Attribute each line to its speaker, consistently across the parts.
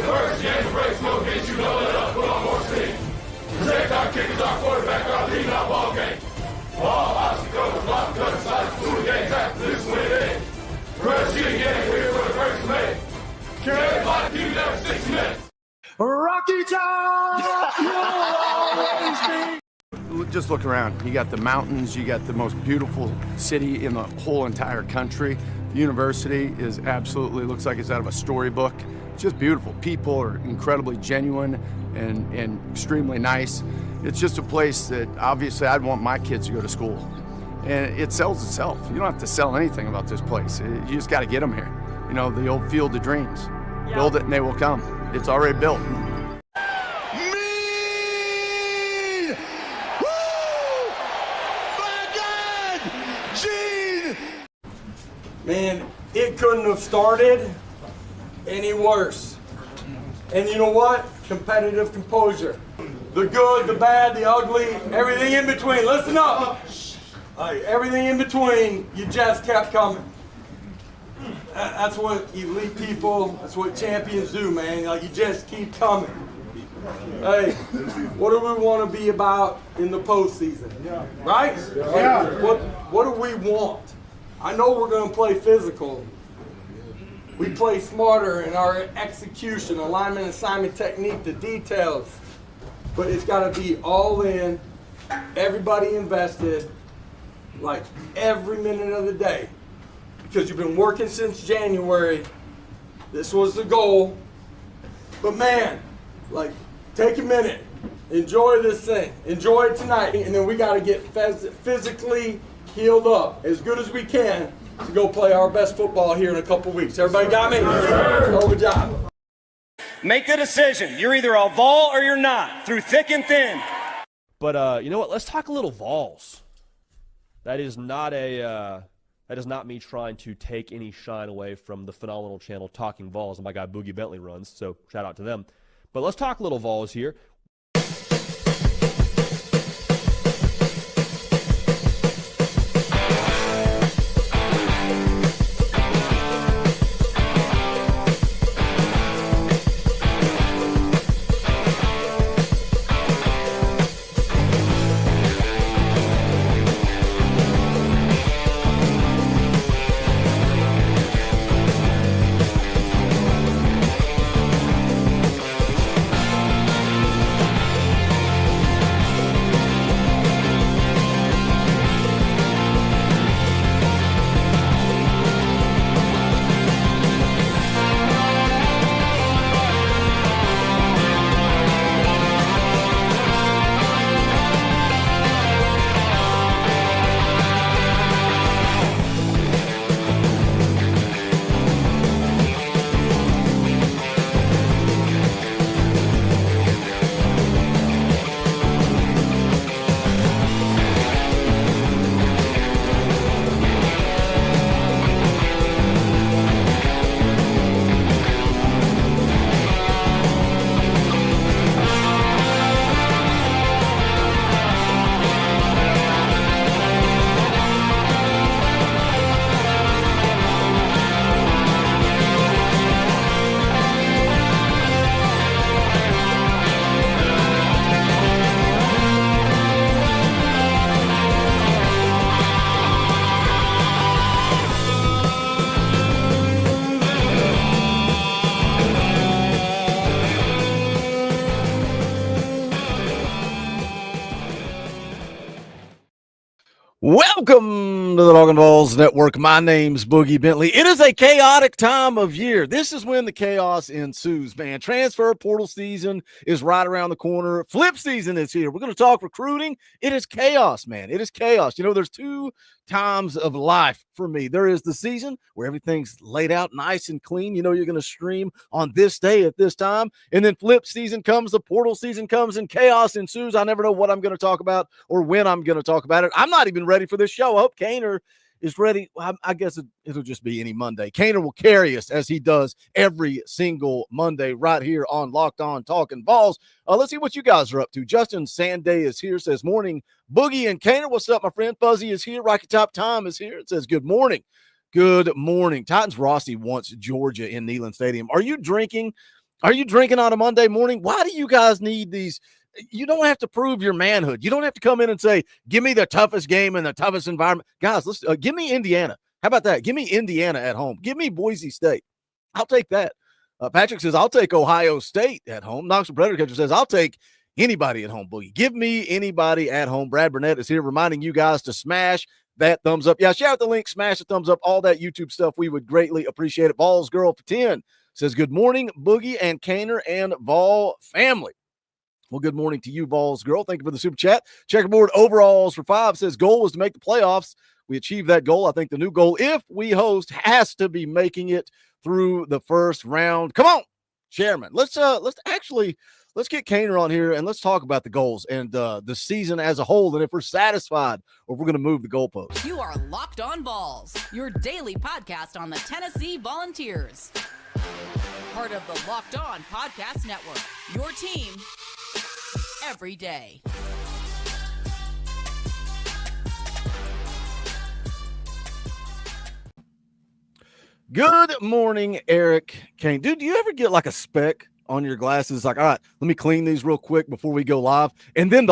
Speaker 1: first, game the brakes, no get you know it up, put on more speed. Protect our kickers, our quarterback, our lead, our ball game. Ball, obstacles, block, cut, side, through the game, after this win it. Rush you again, here for the first minute. Carry my team there 6 minutes.
Speaker 2: Rocky Top!
Speaker 3: Just look around. You got the mountains, you got the most beautiful city in the whole entire country. The university is absolutely, looks like it's out of a storybook. It's just beautiful. People are incredibly genuine and extremely nice. It's just a place that obviously I'd want my kids to go to school. And it sells itself. You don't have to sell anything about this place. You just got to get them here. You know, the old field of dreams. Yeah. Build it and they will come. It's already built.
Speaker 2: Man, it couldn't have started any worse. And you know what? Competitive composure. The good, the bad, the ugly, everything in between. Listen up. Everything in between, you just kept coming. That's what elite people, that's what champions do, man. Like, you just keep coming. Hey, what do we want to be about in the postseason? Right? Yeah. What do we want? I know we're going to play physical. We play smarter in our execution, alignment, assignment, technique, the details. But it's got to be all in, everybody invested, like every minute of the day. Because you've been working since January. This was the goal. But man, like, take a minute. Enjoy this thing. Enjoy it tonight. And then we got to get physically healed up as good as we can to go play our best football here in a couple weeks. Everybody got me? Good job.
Speaker 4: Make the decision. You're either a Vol or you're not, through thick and thin.
Speaker 5: But you know what? Let's talk a little Vols. That is not me trying to take any shine away from the phenomenal channel Talkin VAWLS that my guy BoogieBentley runs. So shout out to them. But let's talk a little Vols here.
Speaker 6: Welcome to the Talkin VAWLS Network. My name's BoogieBentley. It is a chaotic time of year. This is when the chaos ensues, man. Transfer portal season is right around the corner. Flip season is here. We're going to talk recruiting. It is chaos, man. It is chaos. You know, there's two times of life for me. There is the season where everything's laid out nice and clean. You know, you're going to stream on this day at this time. And then flip season comes, the portal season comes, and chaos ensues. I never know what I'm going to talk about or when I'm going to talk about it. I'm not even ready for this show. I hope Cainer is ready. I guess it'll just be any Monday. Cainer will carry us as he does every single Monday right here on Locked On Talkin VAWLS. Let's see what you guys are up to. Justin Sanday is here, says, morning, Boogie and Cainer. What's up, my friend? Fuzzy is here. Rocky Top Tom is here. It says, good morning. Good morning. Titans Rossi wants Georgia in Neyland Stadium. Are you drinking Are you drinking on a Monday morning? Why do you guys need these? You don't have to prove your manhood. You don't have to come in and say, give me the toughest game in the toughest environment. Guys, let's give me Indiana. How about that? Give me Indiana at home. Give me Boise State. I'll take that. Patrick says, I'll take Ohio State at home. Knoxville Predator Catcher says, I'll take anybody at home, Boogie. Give me anybody at home. Brad Burnett is here reminding you guys to smash that thumbs up. Yeah, share out the link, smash the thumbs up, all that YouTube stuff. We would greatly appreciate it. Vols Girl for 10 says, good morning, Boogie and Cainer and Vol family. Well, good morning to you, Vols Girl. Thank you for the super chat. Checkerboard overalls for 5 says, goal was to make the playoffs. We achieved that goal. I think the new goal, if we host, has to be making it through the first round. Come on, Chairman. Let's get Cainer on here and let's talk about the goals and the season as a whole, and if we're satisfied or if we're going to move the goalposts.
Speaker 7: You are Locked On Vols, your daily podcast on the Tennessee Volunteers. Part of the Locked On Podcast Network, your team every day.
Speaker 6: Good morning, Eric Cain. Dude, do you ever get like a speck on your glasses? Like, all right, let me clean these real quick before we go live. And then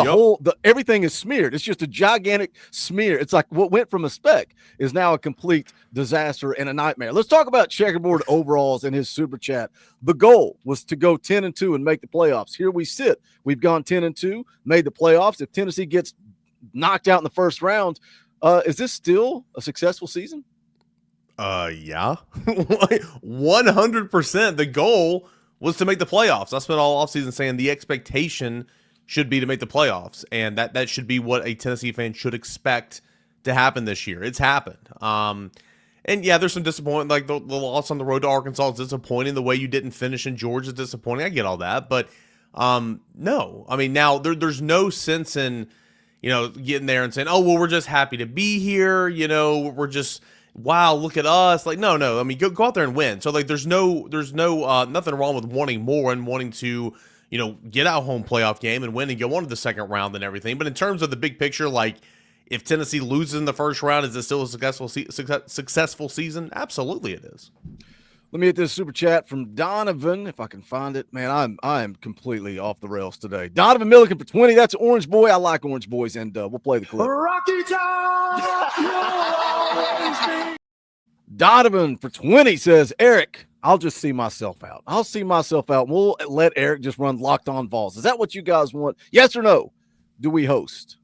Speaker 6: everything is smeared. It's just a gigantic smear. It's like what went from a speck is now a complete disaster and a nightmare. Let's talk about Checkerboard overalls and his super chat. The goal was to go 10-2 and make the playoffs. Here we sit. We've gone 10-2, made the playoffs. If Tennessee gets knocked out in the first round, is this still a successful season?
Speaker 8: Yeah. 100%. The goal was to make the playoffs. I spent all offseason saying the expectation should be to make the playoffs, and that should be what a Tennessee fan should expect to happen this year. It's happened. And yeah, there's some disappointment, like the loss on the road to Arkansas is disappointing. The way you didn't finish in Georgia is disappointing. I get all that, but no. I mean, now there's no sense in, getting there and saying, oh, well, we're just happy to be here. We're just, wow, look at us. Like, no. I mean, go out there and win. So like, there's no nothing wrong with wanting more and wanting to, get out home playoff game and win and go on to the second round and everything. But in terms of the big picture, like if Tennessee loses in the first round, is it still a successful season? Absolutely it is.
Speaker 6: Let me hit this super chat from Donovan, if I can find it. Man, I'm completely off the rails today. Donovan Milliken for 20. That's Orange Boy. I like Orange Boys, and we'll play the clip.
Speaker 1: Rocky Top!
Speaker 6: Donovan for 20 says, Eric, I'll just see myself out. I'll see myself out. We'll let Eric just run Locked On Vols. Is that what you guys want? Yes or no? Do we host?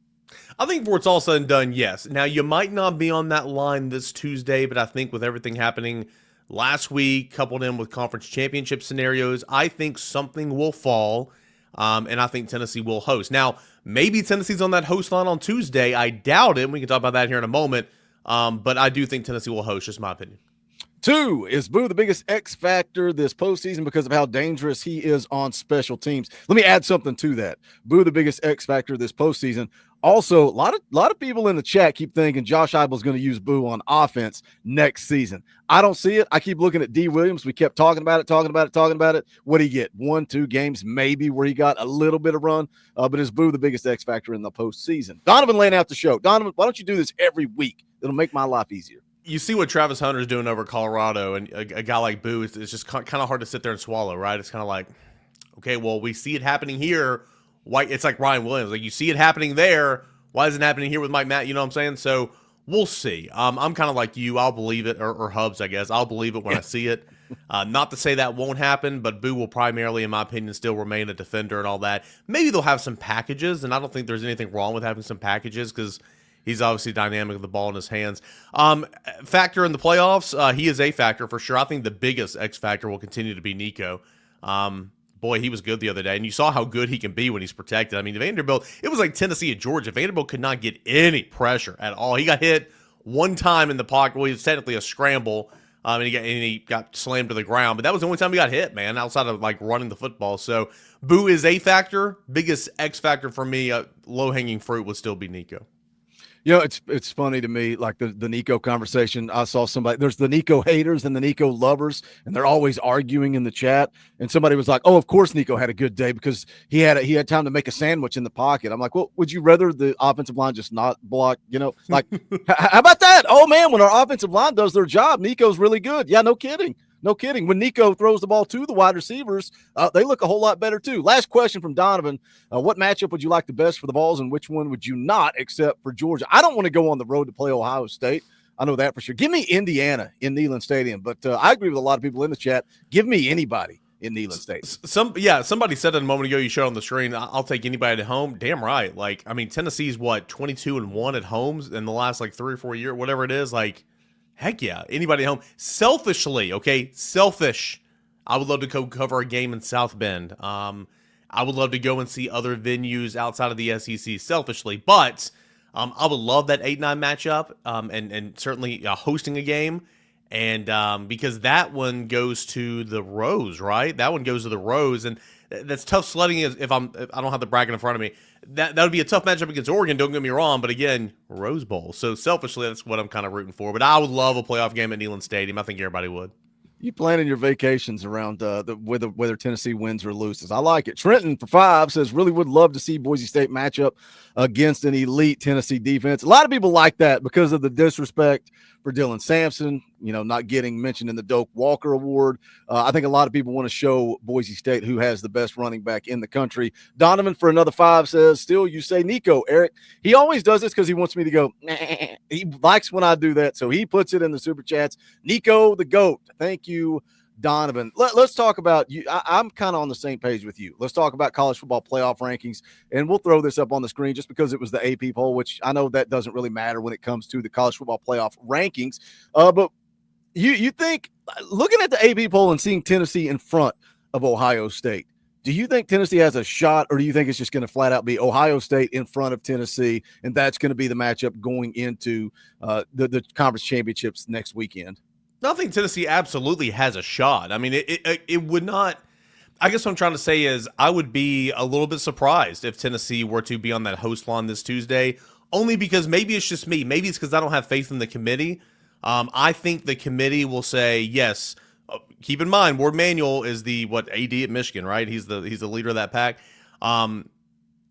Speaker 8: I think before it's all said and done, yes. Now, you might not be on that line this Tuesday, but I think with everything happening last week, coupled in with conference championship scenarios, I think something will fall, and I think Tennessee will host. Now, maybe Tennessee's on that host line on Tuesday. I doubt it. We can talk about that here in a moment, but I do think Tennessee will host, just my opinion.
Speaker 6: 2, is Boo the biggest X factor this postseason because of how dangerous he is on special teams? Let me add something to that. Boo the biggest X factor this postseason. Also, a lot of people in the chat keep thinking Josh Heupel's going to use Boo on offense next season. I don't see it. I keep looking at D. Williams. We kept talking about it. What did he get? 1-2 games maybe where he got a little bit of run, but is Boo the biggest X factor in the postseason? Donovan laying out the show. Donovan, why don't you do this every week? It'll make my life easier.
Speaker 8: You see what Travis Hunter's doing over Colorado, and a guy like Boo, it's just kind of hard to sit there and swallow, right? It's kind of like, okay, well, we see it happening here. Why? It's like Ryan Williams. Like, you see it happening there. Why isn't it happening here with Mike Matt? You know what I'm saying? So we'll see. I'm kind of like you. I'll believe it, or Hubs, I guess. I'll believe it when I see it. Not to say that won't happen, but Boo will primarily, in my opinion, still remain a defender and all that. Maybe they'll have some packages, and I don't think there's anything wrong with having some packages because he's obviously dynamic with the ball in his hands. Factor in the playoffs, he is a factor for sure. I think the biggest X factor will continue to be Nico. Boy, he was good the other day, and you saw how good he can be when he's protected. I mean, Vanderbilt, it was like Tennessee at Georgia. Vanderbilt could not get any pressure at all. He got hit one time in the pocket. Well, it was technically a scramble, and he got slammed to the ground. But that was the only time he got hit, man, outside of like running the football. So Boo is a factor. Biggest X factor for me, low-hanging fruit would still be Nico.
Speaker 6: It's funny to me, like the Nico conversation. I saw somebody, there's the Nico haters and the Nico lovers, and they're always arguing in the chat. And somebody was like, oh, of course Nico had a good day because he had time to make a sandwich in the pocket. I'm like, well, would you rather the offensive line just not block? Like, how about that? Oh, man, when our offensive line does their job, Nico's really good. Yeah, no kidding. No kidding. When Nico throws the ball to the wide receivers, they look a whole lot better too. Last question from Donovan. What matchup would you like the best for the Vols, and which one would you not, except for Georgia? I don't want to go on the road to play Ohio State. I know that for sure. Give me Indiana in Neyland Stadium. But I agree with a lot of people in the chat. Give me anybody in Neyland Stadium.
Speaker 8: Somebody said it a moment ago, you showed on the screen, I'll take anybody at home. Damn right. Like, I mean, Tennessee's what, 22-1 at homes in the last like 3 or 4 years, whatever it is. Like, heck yeah, anybody at home. Selfishly, okay, selfish. I would love to go cover a game in South Bend. I would love to go and see other venues outside of the SEC selfishly, but I would love that 8-9 matchup, and certainly hosting a game, and because that one goes to the Rose, right? That one goes to the Rose, and that's tough sledding. If I don't have the bracket in front of me, that would be a tough matchup against Oregon. Don't get me wrong, but again, Rose Bowl. So selfishly, that's what I'm kind of rooting for. But I would love a playoff game at Neyland Stadium. I think everybody would.
Speaker 6: You planning your vacations around whether Tennessee wins or loses. I like it. Trenton for 5 says, really would love to see Boise State matchup against an elite Tennessee defense. A lot of people like that because of the disrespect for Dylan Samson, not getting mentioned in the Doak Walker Award. I think a lot of people want to show Boise State who has the best running back in the country. Donovan for another 5 says, still you say Nico, Eric. He always does this because he wants me to go, nah. He likes when I do that, so he puts it in the super chats. Nico the GOAT. Thank you, Donovan. Let's talk about you. I'm kind of on the same page with you. Let's talk about college football playoff rankings, and we'll throw this up on the screen just because it was the AP poll, which I know that doesn't really matter when it comes to the college football playoff rankings. But you think, looking at the AP poll and seeing Tennessee in front of Ohio State, do you think Tennessee has a shot, or do you think it's just going to flat out be Ohio State in front of Tennessee, and that's going to be the matchup going into the conference championships next weekend?
Speaker 8: I think Tennessee absolutely has a shot. I mean, it would not. I guess what I'm trying to say is I would be a little bit surprised if Tennessee were to be on that host lawn this Tuesday, only because maybe it's just me. Maybe it's because I don't have faith in the committee. I think the committee will say yes. Keep in mind, Ward Manuel is the AD at Michigan, right? He's the leader of that pack. I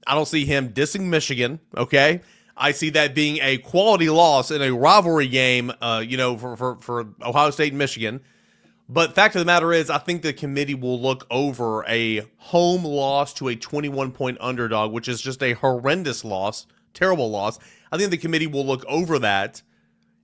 Speaker 8: don't see him dissing Michigan. Okay. I see that being a quality loss in a rivalry game, for Ohio State and Michigan. But fact of the matter is, I think the committee will look over a home loss to a 21-point underdog, which is just a horrendous loss, terrible loss. I think the committee will look over that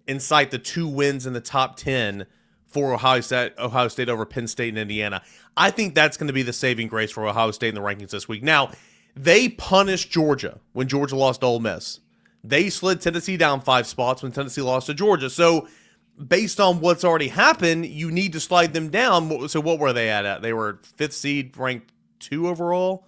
Speaker 8: and cite the 2 wins in the top 10 for Ohio State over Penn State and Indiana. I think that's going to be the saving grace for Ohio State in the rankings this week. Now, they punished Georgia when Georgia lost to Ole Miss. They slid Tennessee down 5 spots when Tennessee lost to Georgia. So based on what's already happened, you need to slide them down. So what were they at? They were 5th seed, ranked 2 overall.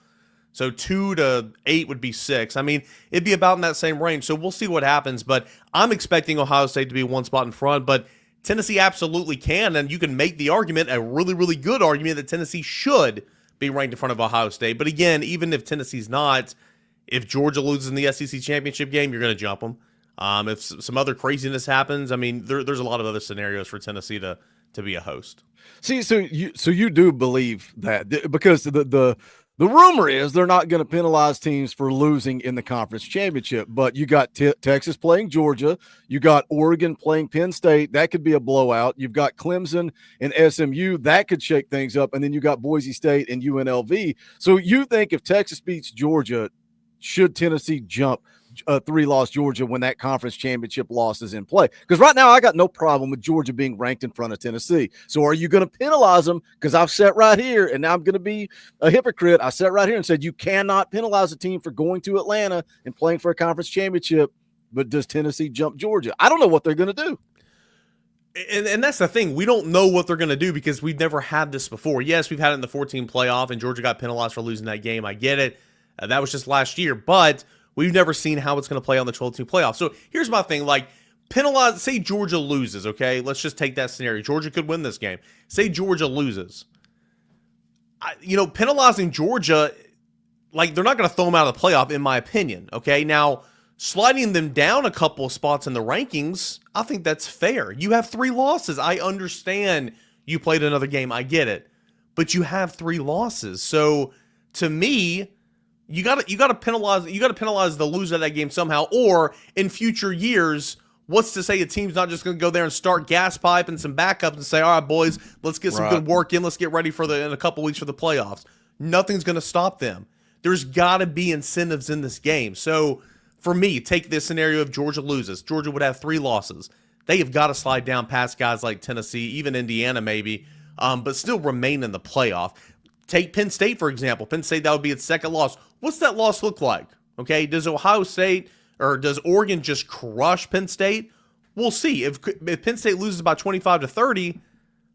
Speaker 8: So 2 to 8 would be 6. I mean, it'd be about in that same range. So we'll see what happens. But I'm expecting Ohio State to be 1 spot in front. But Tennessee absolutely can. And you can make the argument, a really, really good argument, that Tennessee should be ranked in front of Ohio State. But again, even if Tennessee's not, if Georgia loses in the SEC championship game, you're going to jump them. If some other craziness happens, I mean, there's a lot of other scenarios for Tennessee to be a host.
Speaker 6: See, so you do believe that, because the rumor is they're not going to penalize teams for losing in the conference championship, but you got Texas playing Georgia, you got Oregon playing Penn State, that could be a blowout. You've got Clemson and SMU, that could shake things up, and then you got Boise State and UNLV. So you think if Texas beats Georgia, should Tennessee jump 3-loss Georgia when that conference championship loss is in play? Because right now I got no problem with Georgia being ranked in front of Tennessee. So are you going to penalize them? Because I've sat right here, and now I'm going to be a hypocrite. I sat right here and said you cannot penalize a team for going to Atlanta and playing for a conference championship. But does Tennessee jump Georgia? I don't know what they're going to do.
Speaker 8: And that's the thing. We don't know what they're going to do because we've never had this before. Yes, we've had it in the 14 playoff, and Georgia got penalized for losing that game. I get it. That was just last year, but we've never seen how it's going to play on the 12-team playoff. So here's my thing, penalize, say Georgia loses, okay? Let's just take that scenario. Georgia could win this game. Say Georgia loses. Penalizing Georgia, they're not going to throw them out of the playoff, in my opinion, okay? Now, sliding them down a couple of spots in the rankings, I think that's fair. You have 3 losses. I understand you played another game. I get it. But you have 3 losses. So, to me, you got to penalize the loser of that game somehow, or in future years What's to say a team's not just going to go there and start gas pipe and some backup and say, all right, boys, let's get some good work in. Let's get ready in a couple weeks for the playoffs. Nothing's going to stop them. There's got to be incentives in this game. So for me, take this scenario if Georgia loses. Georgia would have 3 losses. They have got to slide down past guys like Tennessee, even Indiana maybe, but still remain in the playoff. Take Penn State, for example. Penn State, that would be its second loss. What's that loss look like? Okay, does Ohio State or does Oregon just crush Penn State? We'll see. If Penn State loses by 25-30,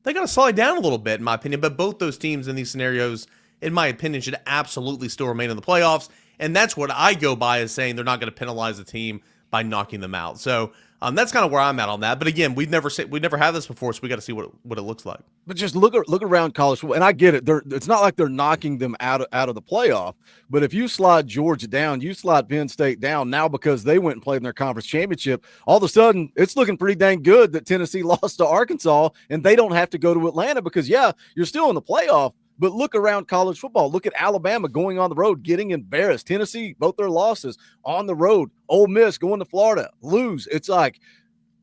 Speaker 8: they got to slide down a little bit, in my opinion. But both those teams in these scenarios, in my opinion, should absolutely still remain in the playoffs. And that's what I go by as saying they're not going to penalize the team by knocking them out. So that's kind of where I'm at on that. But again, we've never had this before, so we got to see what it looks like.
Speaker 6: But just look around college football, and I get it. It's not like they're knocking them out of the playoff. But if you slide Georgia down, you slide Penn State down now because they went and played in their conference championship. All of a sudden, it's looking pretty dang good that Tennessee lost to Arkansas, and they don't have to go to Atlanta because you're still in the playoff. But look around college football. Look at Alabama going on the road, getting embarrassed. Tennessee, both their losses on the road. Ole Miss going to Florida, lose. It's like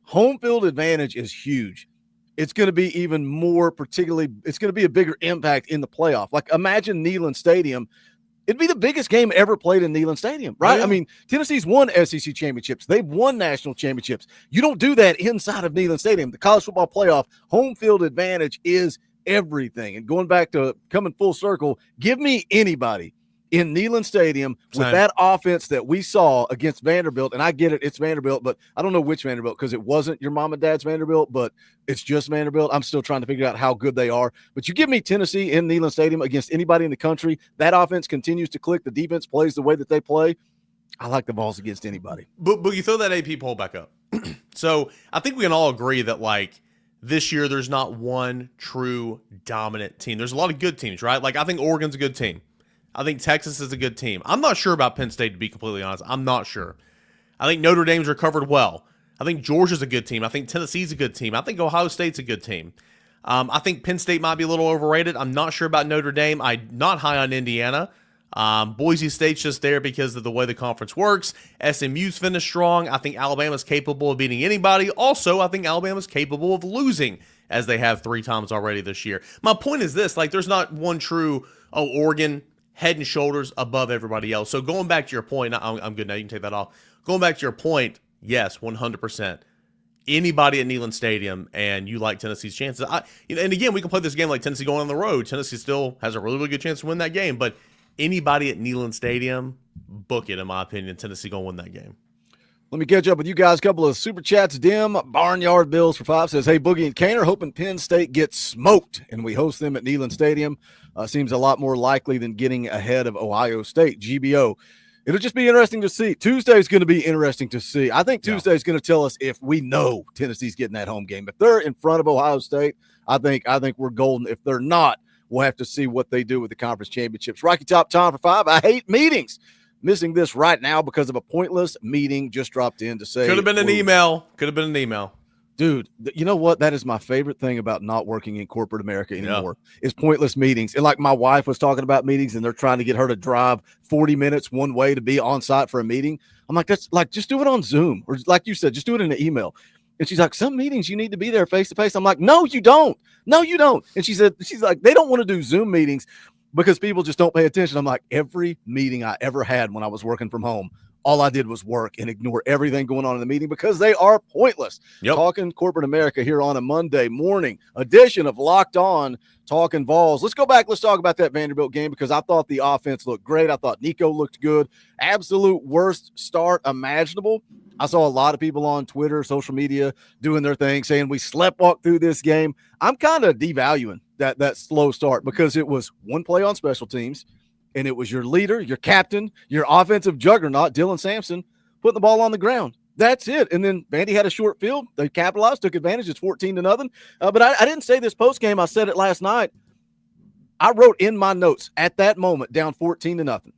Speaker 6: home field advantage is huge. It's going to be even more it's going to be a bigger impact in the playoff. Like imagine Neyland Stadium. It'd be the biggest game ever played in Neyland Stadium, right?
Speaker 8: Yeah.
Speaker 6: I mean, Tennessee's won SEC championships. They've won national championships. You don't do that inside of Neyland Stadium. The college football playoff, home field advantage is everything. And going back to coming full circle, give me anybody in Neyland Stadium with that offense that we saw against Vanderbilt. And I get it, it's Vanderbilt, but I don't know which Vanderbilt because it wasn't your mom and dad's Vanderbilt, but it's just Vanderbilt. I'm still trying to figure out how good they are. But you give me Tennessee in Neyland Stadium against anybody in the country, that offense continues to click. The defense plays the way that they play. I like the Vols against anybody.
Speaker 8: But you throw that AP poll back up. So I think we can all agree that this year, there's not one true dominant team. There's a lot of good teams, right? I think Oregon's a good team. I think Texas is a good team. I'm not sure about Penn State, to be completely honest. I'm not sure. I think Notre Dame's recovered well. I think Georgia's a good team. I think Tennessee's a good team. I think Ohio State's a good team. I think Penn State might be a little overrated. I'm not sure about Notre Dame. I'm not high on Indiana. Boise State's just there because of the way the conference works. SMU's finished strong. I think Alabama's capable of beating anybody. Also, I think Alabama's capable of losing, as they have 3 times already this year. My point is this, there's not one true, Oregon, head and shoulders above everybody else. So going back to your point, I'm good now, you can take that off. Going back to your point, yes, 100%. Anybody at Neyland Stadium, and you like Tennessee's chances. And again, we can play this game like Tennessee going on the road. Tennessee still has a really, really good chance to win that game, but anybody at Neyland Stadium, book it, in my opinion. Tennessee going to win that game.
Speaker 6: Let me catch up with you guys. A couple of super chats. Dim Barnyard Bills for 5 says, hey, Boogie and Cain are hoping Penn State gets smoked, and we host them at Neyland Stadium. Seems a lot more likely than getting ahead of Ohio State. GBO. It'll just be interesting to see. Tuesday's going to be interesting to see. I think Tuesday's going to tell us if we know Tennessee's getting that home game. If they're in front of Ohio State, I think we're golden. If they're not, we'll have to see what they do with the conference championships. Rocky Top Tom for 5. I hate meetings. Missing this right now because of a pointless meeting just dropped in to say.
Speaker 8: Could have been an email.
Speaker 6: Dude, you know what? That is my favorite thing about not working in corporate America anymore is pointless meetings. And my wife was talking about meetings and they're trying to get her to drive 40 minutes one way to be on site for a meeting. I'm like, that's just do it on Zoom. Or like you said, just do it in an email. And she's like, some meetings you need to be there face to face. I'm like, no, you don't. No, you don't. And she's like, they don't want to do Zoom meetings because people just don't pay attention. I'm like, every meeting I ever had when I was working from home, all I did was work and ignore everything going on in the meeting because they are pointless. Talking corporate America here on a Monday morning edition of Locked On Talkin VAWLS. Let's go back. Let's talk about that Vanderbilt game because I thought the offense looked great. I thought Nico looked good. Absolute worst start imaginable. I saw a lot of people on Twitter, social media doing their thing, saying we sleptwalked through this game. I'm kind of devaluing that slow start because it was one play on special teams. And it was your leader, your captain, your offensive juggernaut, Dylan Samson, putting the ball on the ground. That's it. And then Vandy had a short field. They capitalized, took advantage. It's 14-0. But I didn't say this post game. I said it last night. I wrote in my notes at that moment, down 14-0.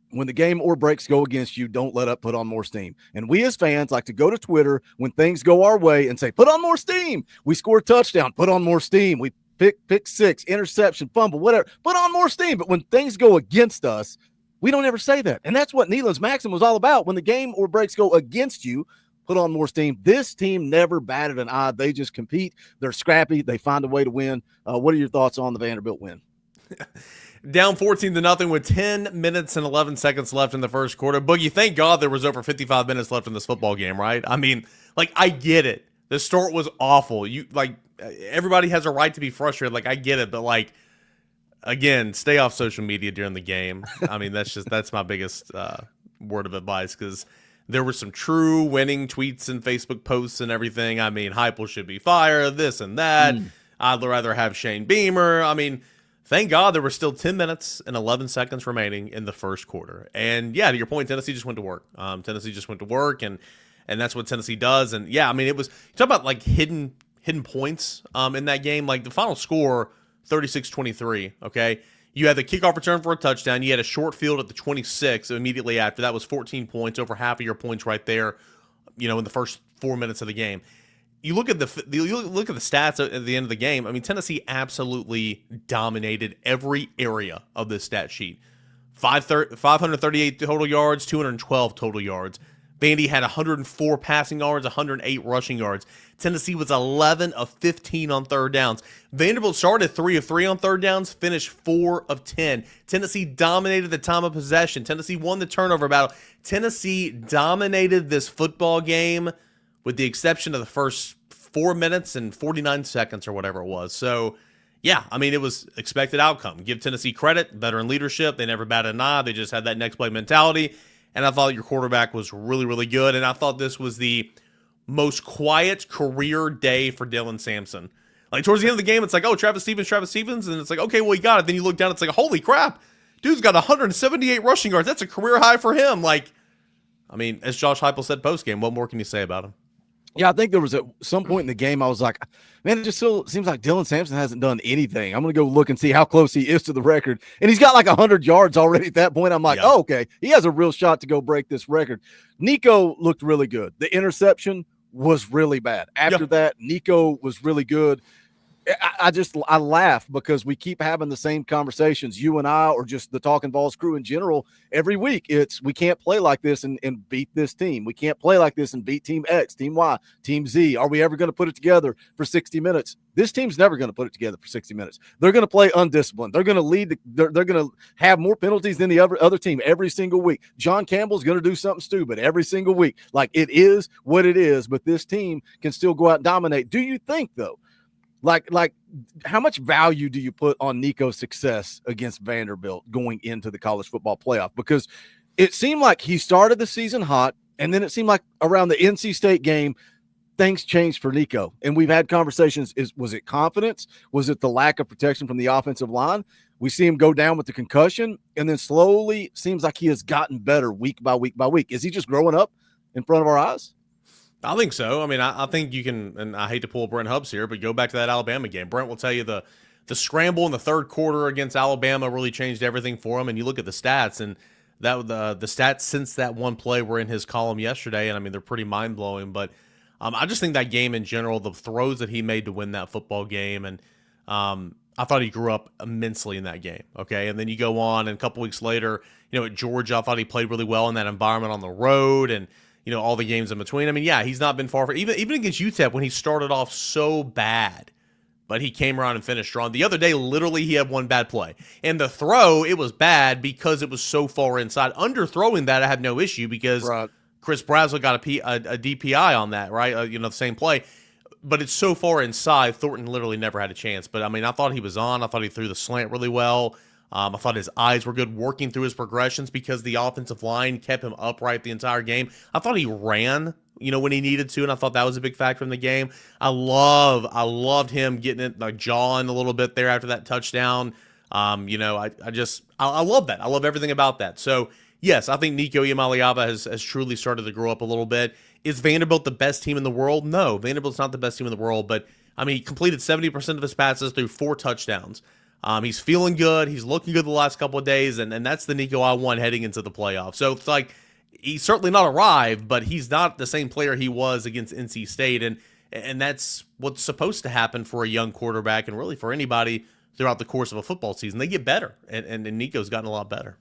Speaker 6: When the game or breaks go against you, don't let up, put on more steam. And we as fans like to go to Twitter when things go our way and say, put on more steam. We score a touchdown, put on more steam. We pick 6, interception, fumble, whatever. Put on more steam. But when things go against us, we don't ever say that. And that's what Neyland's Maxim was all about. When the game or breaks go against you, put on more steam. This team never batted an eye. They just compete. They're scrappy. They find a way to win. What are your thoughts on the Vanderbilt win?
Speaker 8: Down 14-0 with 10 minutes and 11 seconds left in the first quarter. Boogie, thank God there was over 55 minutes left in this football game, right? I mean, like, I get it. The start was awful. Everybody has a right to be frustrated. Like, I get it, but like, again, stay off social media during the game. I mean, that's my biggest word of advice, because there were some true winning tweets and Facebook posts and everything. I mean, Heupel should be fired, this and that. I'd rather have Shane Beamer. I mean, thank God there were still 10 minutes and 11 seconds remaining in the first quarter. And yeah, to your point, Tennessee just went to work. Tennessee just went to work, and that's what Tennessee does. And yeah, I mean, it was, you talk about like hidden points in that game. Like the final score, 36-23, okay? You had the kickoff return for a touchdown. You had a short field at the 26 immediately after. That was 14 points, over half of your points right there, in the first 4 minutes of the game. You look at the stats at the end of the game. I mean, Tennessee absolutely dominated every area of this stat sheet. 538 total yards, 212 total yards. Vandy had 104 passing yards, 108 rushing yards. Tennessee was 11 of 15 on third downs. Vanderbilt started 3 of 3 on third downs, finished 4 of 10. Tennessee dominated the time of possession. Tennessee won the turnover battle. Tennessee dominated this football game, with the exception of the first 4 minutes and 49 seconds or whatever it was. So, yeah, I mean, it was expected outcome. Give Tennessee credit, veteran leadership. They never batted an eye. They just had that next play mentality. And I thought your quarterback was really, really good. And I thought this was the most quiet career day for Dylan Samson. Like, towards the end of the game, it's like, oh, Travis Stevens. And it's like, okay, well, he got it. Then you look down, it's like, holy crap. Dude's got 178 rushing yards. That's a career high for him. Like, I mean, as Josh Heupel said postgame, what more can you say about him?
Speaker 6: Yeah, I think there was at some point in the game I was like, man, it just still seems like Dylan Samson hasn't done anything. I'm going to go look and see how close he is to the record. And he's got like 100 yards already at that point. I'm like, oh, okay, he has a real shot to go break this record. Nico looked really good. The interception was really bad. After that, Nico was really good. I laugh because we keep having the same conversations, you and I, or just the Talkin VAWLS crew in general, every week. It's, we can't play like this and beat this team. We can't play like this and beat team X, team Y, team Z. Are we ever going to put it together for 60 minutes? This team's never going to put it together for 60 minutes. They're going to play undisciplined. They're going to lead. They're going to have more penalties than the other team every single week. John Campbell's going to do something stupid every single week. Like, it is what it is, but this team can still go out and dominate. Do you think, though, like how much value do you put on Nico's success against Vanderbilt going into the college football playoff? Because it seemed like he started the season hot, and then it seemed like around the NC State game, things changed for Nico. And we've had conversations. Was it confidence? Was it the lack of protection from the offensive line? We see him go down with the concussion, and then slowly seems like he has gotten better week by week by week. Is he just growing up in front of our eyes?
Speaker 8: I think so. I mean, I think you can, and I hate to pull Brent Hubbs here, but go back to that Alabama game. Brent will tell you the scramble in the third quarter against Alabama really changed everything for him. And you look at the stats, and that the stats since that one play were in his column yesterday, and I mean, they're pretty mind-blowing. But I just think that game in general, the throws that he made to win that football game, and I thought he grew up immensely in that game, okay? And then you go on, and a couple weeks later, at Georgia, I thought he played really well in that environment on the road, and all the games in between. I mean, yeah, he's not been far from, even against UTEP when he started off so bad, but he came around and finished strong. The other day, literally, he had one bad play. And the throw, it was bad because it was so far inside. Underthrowing that, I had no issue because Chris Bradswell got a DPI on that, right? The same play. But it's so far inside, Thornton literally never had a chance. But, I mean, I thought he was on. I thought he threw the slant really well. I thought his eyes were good working through his progressions because the offensive line kept him upright the entire game. I thought he ran, when he needed to, and I thought that was a big factor in the game. I loved him getting it, like, jawing a little bit there after that touchdown. I love that. I love everything about that. So, yes, I think Nico Iamaleava has truly started to grow up a little bit. Is Vanderbilt the best team in the world? No, Vanderbilt's not the best team in the world, but, I mean, he completed 70% of his passes through 4 touchdowns. He's feeling good. He's looking good the last couple of days, and that's the Nico I want heading into the playoffs. So it's like he's certainly not arrived, but he's not the same player he was against NC State, and that's what's supposed to happen for a young quarterback and really for anybody throughout the course of a football season. They get better, and Nico's gotten a lot better.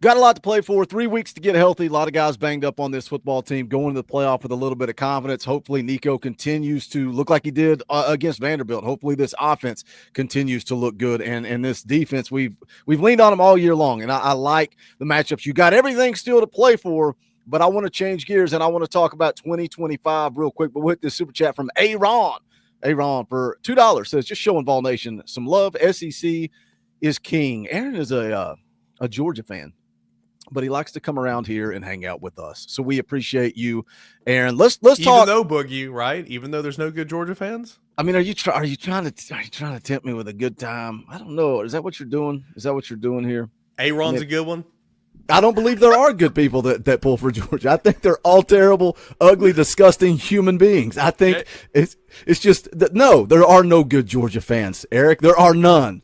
Speaker 6: Got a lot to play for. 3 weeks to get healthy. A lot of guys banged up on this football team. Going to the playoff with a little bit of confidence. Hopefully, Nico continues to look like he did against Vanderbilt. Hopefully, this offense continues to look good. And this defense, we've leaned on them all year long. And I like the matchups. You got everything still to play for, but I want to change gears and I want to talk about 2025 real quick. But with this super chat from Aaron for $2 says, just showing Vol Nation some love. SEC is king. Aaron is a Georgia fan, but he likes to come around here and hang out with us. So we appreciate you, Aaron. Let's talk.
Speaker 8: Even though Boogie, right? Even though there's no good Georgia fans.
Speaker 6: I mean, are you trying to tempt me with a good time? I don't know. Is that what you're doing? Is that what you're doing here?
Speaker 8: Aaron's a good one.
Speaker 6: I don't believe there are good people that pull for Georgia. I think they're all terrible, ugly, disgusting human beings. I think it's just that no, there are no good Georgia fans, Eric. There are none.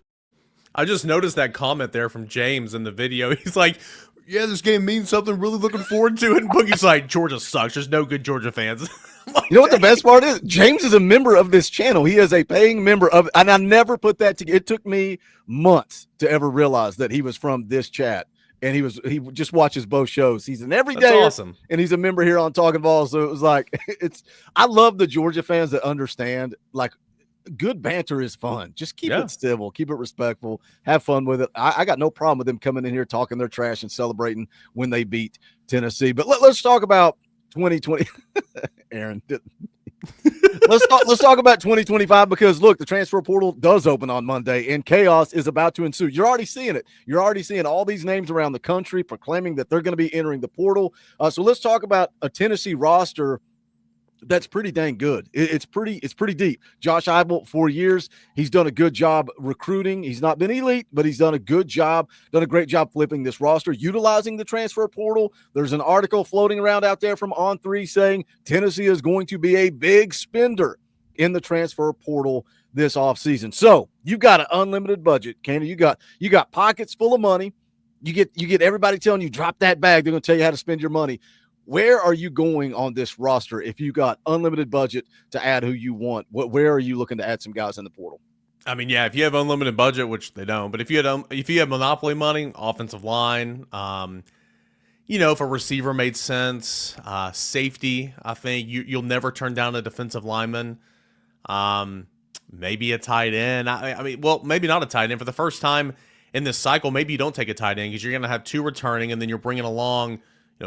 Speaker 8: I just noticed that comment there from James in the video. He's like, yeah, this game means something, really looking forward to it. And Boogie's like, Georgia sucks. There's no good Georgia fans. Like,
Speaker 6: you know what the best part is? James is a member of this channel. He is a paying member of, and I never put that together. It took me months to ever realize that he was from this chat. And he just watches both shows. He's an everyday,
Speaker 8: awesome,
Speaker 6: and he's a member here on Talkin VAWLS. So it was like, I love the Georgia fans that understand, like, good banter is fun. Just keep it civil, keep it respectful, have fun with it. I got no problem with them coming in here talking their trash and celebrating when they beat Tennessee. But let's talk about 2020. Aaron, let's talk about 2025 because look, the transfer portal does open on Monday and chaos is about to ensue. You're already seeing it. You're already seeing all these names around the country proclaiming that they're going to be entering the portal. So let's talk about a Tennessee roster that's pretty dang good. It's pretty deep. Josh Heupel, 4 years. He's done a good job recruiting. He's not been elite, but he's done a great job flipping this roster, utilizing the transfer portal. There's an article floating around out there from On3 saying Tennessee is going to be a big spender in the transfer portal this offseason. So you've got an unlimited budget, Candy. You got pockets full of money. You get everybody telling you drop that bag. They're going to tell you how to spend your money. Where are you going on this roster if you got unlimited budget to add who you want? Where are you looking to add some guys in the portal?
Speaker 8: I mean, yeah, if you have unlimited budget, which they don't, but if you have monopoly money, offensive line, if a receiver made sense, safety, I think you'll never turn down a defensive lineman. Maybe a tight end. I mean, maybe not a tight end for the first time in this cycle. Maybe you don't take a tight end because you're going to have two returning, and then you're bringing along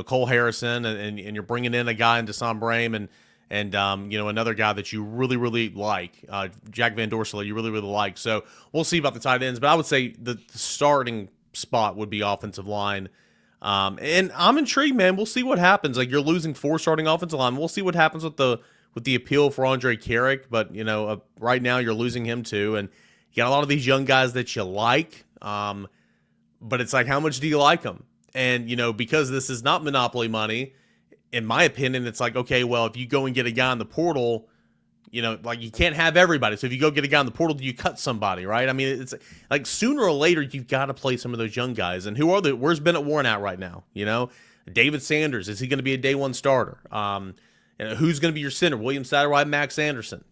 Speaker 8: Cole Harrison, and you're bringing in a guy in Deshaun Brame and another guy that you really, really like, Jack Van Dorsely, you really, really like. So we'll see about the tight ends, but I would say the starting spot would be offensive line. And I'm intrigued, man. We'll see what happens. Like, you're losing 4 starting offensive line. We'll see what happens with the appeal for Andre Carrick, but right now you're losing him too, and you got a lot of these young guys that you like, but it's like, how much do you like them? And, because this is not monopoly money, in my opinion, it's like, okay, well, if you go and get a guy in the portal, like, you can't have everybody. So if you go get a guy in the portal, do you cut somebody, right? I mean, it's like sooner or later, you've got to play some of those young guys. And where's Bennett Warren at right now? David Sanders, is he going to be a day one starter? Who's going to be your center? William Satterwhite, Max Anderson?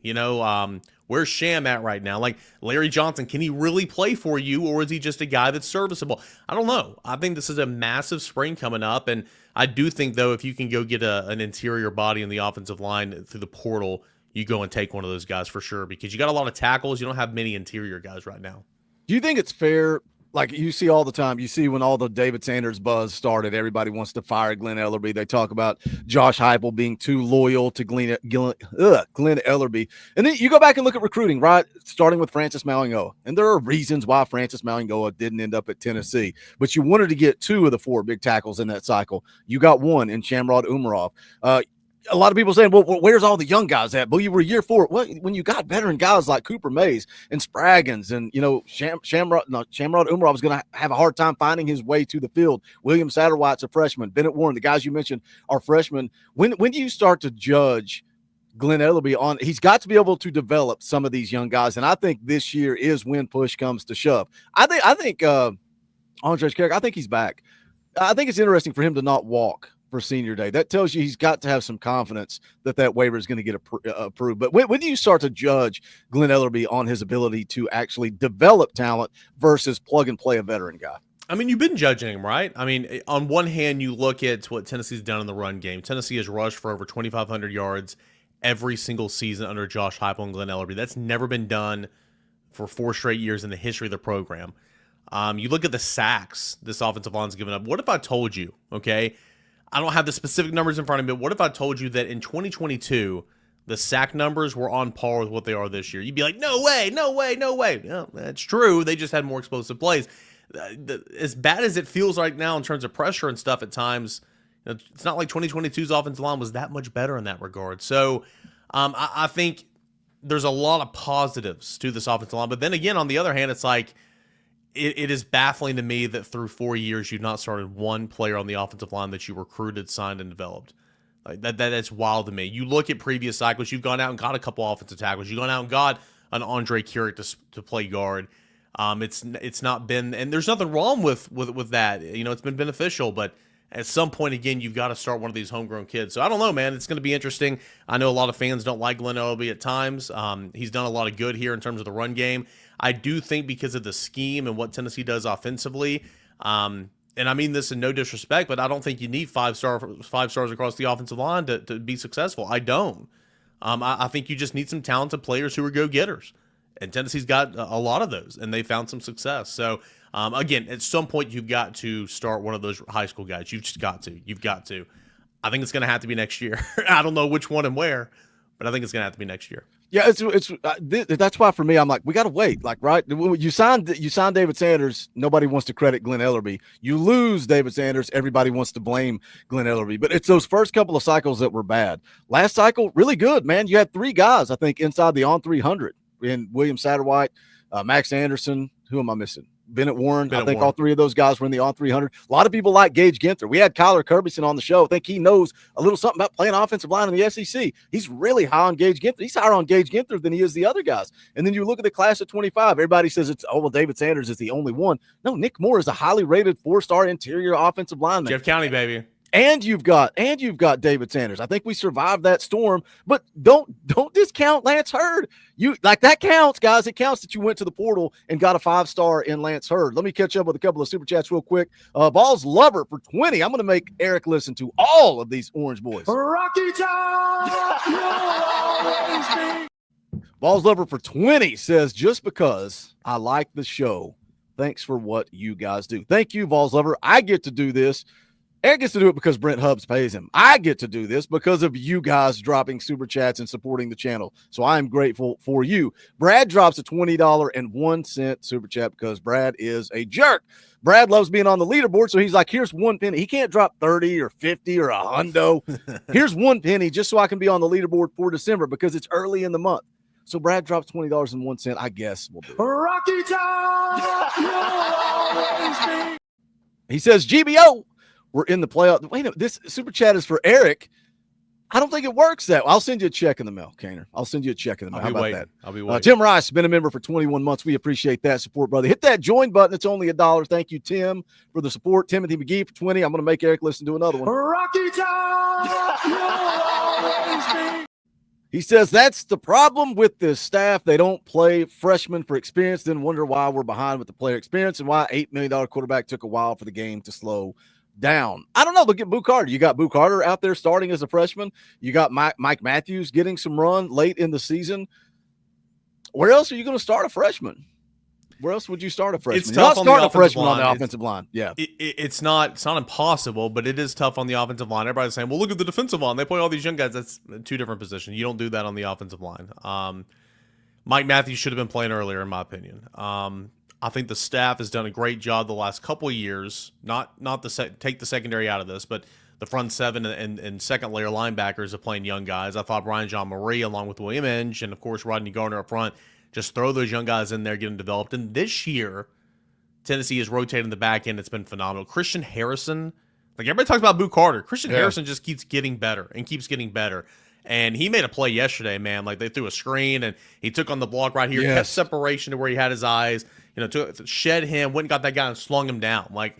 Speaker 8: Where's Sham at right now? Like, Larry Johnson, can he really play for you, or is he just a guy that's serviceable? I don't know. I think this is a massive spring coming up, and I do think, though, if you can go get an interior body in the offensive line through the portal, you go and take one of those guys for sure, because you got a lot of tackles. You don't have many interior guys right now.
Speaker 6: Do you think it's fair? Like, you see all the time, you see when all the David Sanders buzz started, everybody wants to fire Glenn Ellerby. They talk about Josh Heupel being too loyal to Glenn Ellerby. And then you go back and look at recruiting, right? Starting with Francis Mauigoa. And there are reasons why Francis Mauigoa didn't end up at Tennessee. But you wanted to get 2 of the 4 big tackles in that cycle. You got 1 in Shamrod Umarov. A lot of people saying, well, where's all the young guys at? Well, you were year 4. Well, when you got veteran guys like Cooper Mays and Spraggins and, Shamrod Umarov is going to have a hard time finding his way to the field. William Satterwhite's a freshman. Bennett Warren, the guys you mentioned, are freshmen. When do you start to judge Glenn Ellerby on? He's got to be able to develop some of these young guys, and I think this year is when push comes to shove. I think Andre Carrick, I think he's back. I think it's interesting for him to not walk for senior day. That tells you he's got to have some confidence that waiver is going to get approved. But when do you start to judge Glenn Ellerby on his ability to actually develop talent versus plug and play a veteran guy?
Speaker 8: I mean, you've been judging him, right? I mean, on one hand, you look at what Tennessee's done in the run game. Tennessee has rushed for over 2,500 yards every single season under Josh Heupel and Glenn Ellerbe. That's never been done for 4 straight years in the history of the program. You look at the sacks this offensive line's given up. What if I told you, okay, I don't have the specific numbers in front of me, but what if I told you that in 2022, the sack numbers were on par with what they are this year? You'd be like, no way, no way, no way. Yeah, that's true. They just had more explosive plays. As bad as it feels right now in terms of pressure and stuff at times, it's not like 2022's offensive line was that much better in that regard. So I think there's a lot of positives to this offensive line. But then again, on the other hand, it's like it is baffling to me that through 4 years you've not started one player on the offensive line that you recruited, signed, and developed. Like that's wild to me. You look at previous cycles, you've gone out and got a couple offensive tackles. You've gone out and got an Andre Keurig to play guard. It's not been, and there's nothing wrong with that. It's been beneficial, but at some point, again, you've got to start one of these homegrown kids. So I don't know, man. It's going to be interesting. I know a lot of fans don't like Glenn Ellerbe at times. He's done a lot of good here in terms of the run game. I do think because of the scheme and what Tennessee does offensively, and I mean this in no disrespect, but I don't think you need five stars across the offensive line to be successful. I don't. I think you just need some talented players who are go-getters. And Tennessee's got a lot of those, and they found some success. So, again, at some point, you've got to start one of those high school guys. You've just got to. You've got to. I think it's going to have to be next year. I don't know which one and where, but I think it's going to have to be next year.
Speaker 6: Yeah, that's why for me, I'm like, we got to wait. Like, right? You signed David Sanders. Nobody wants to credit Glenn Ellerbe. You lose David Sanders. Everybody wants to blame Glenn Ellerbe. But it's those first couple of cycles that were bad. Last cycle, really good, man. You had 3 guys, I think, inside the on 300. In William Satterwhite, Max Anderson, who am I missing? Bennett Warren. I think all 3 of those guys were in the on 300. A lot of people like Gage Ginther. We had Kyler Kirbyson on the show. I think he knows a little something about playing offensive line in the SEC. He's really high on Gage Ginther. He's higher on Gage Ginther than he is the other guys. And then you look at the class of 25. Everybody says David Sanders is the only one. No, Nick Moore is a highly rated 4-star interior offensive lineman.
Speaker 8: Jeff County, baby.
Speaker 6: And you've got David Sanders. I think we survived that storm, but don't discount Lance Hurd. That counts, guys. It counts that you went to the portal and got a 5-star in Lance Hurd. Let me catch up with a couple of super chats real quick. Balls Lover for 20. I'm going to make Eric listen to all of these Orange Boys.
Speaker 1: Rocky Top!
Speaker 6: Balls Lover for 20 says, just because I like the show, thanks for what you guys do. Thank you, Balls Lover. I get to do this. Eric gets to do it because Brent Hubbs pays him. I get to do this because of you guys dropping super chats and supporting the channel. So I am grateful for you. Brad drops a $20.01 super chat because Brad is a jerk. Brad loves being on the leaderboard, so he's like, here's 1 penny. He can't drop 30 or 50 or a hundo. Here's 1 penny just so I can be on the leaderboard for December because it's early in the month. So Brad drops $20.01. I guess we'll do it.
Speaker 1: Rocky Top!
Speaker 6: He says, GBO. We're in the playoff. Wait a minute. This super chat is for Eric. I don't think it works that way. I'll send you a check in the mail, Kaner. I'll send you a check in the mail. How about that?
Speaker 8: I'll be waiting.
Speaker 6: Tim Rice has been a member for 21 months. We appreciate that support, brother. Hit that join button. It's only $1. Thank you, Tim, for the support. Timothy McGee for 20. I'm going to make Eric listen to another one.
Speaker 1: Rocky Top!
Speaker 6: He says, that's the problem with this staff. They don't play freshmen for experience, then wonder why we're behind with the player experience and why $8 million quarterback took a while for the game to slow down. I don't know. Look at Boo Carter. You got Boo Carter out there starting as a freshman. You got Mike Matthews getting some run late in the season. Where else are you going to start a freshman? Where else would you start a freshman?
Speaker 8: It's tough on the offensive line.
Speaker 6: On the offensive line. Yeah.
Speaker 8: It's not impossible, but it is tough on the offensive line. Everybody's saying, well, look at the defensive line. They play all these young guys. That's 2 different positions. You don't do that on the offensive line. Mike Matthews should have been playing earlier, in my opinion. I think the staff has done a great job the last couple of years, not take the secondary out of this, but the front 7 and second layer linebackers are playing young guys. I thought Brian John Marie, along with William Inge and, of course, Rodney Garner up front, just throw those young guys in there, get them developed. And this year, Tennessee is rotating the back end. It's been phenomenal. Christian Harrison, like everybody talks about Boo Carter. Christian Harrison just keeps getting better and keeps getting better. And he made a play yesterday, man. Like they threw a screen and he took on the block right here, kept separation to where he had his eyes, shed him, went and got that guy and slung him down. Like,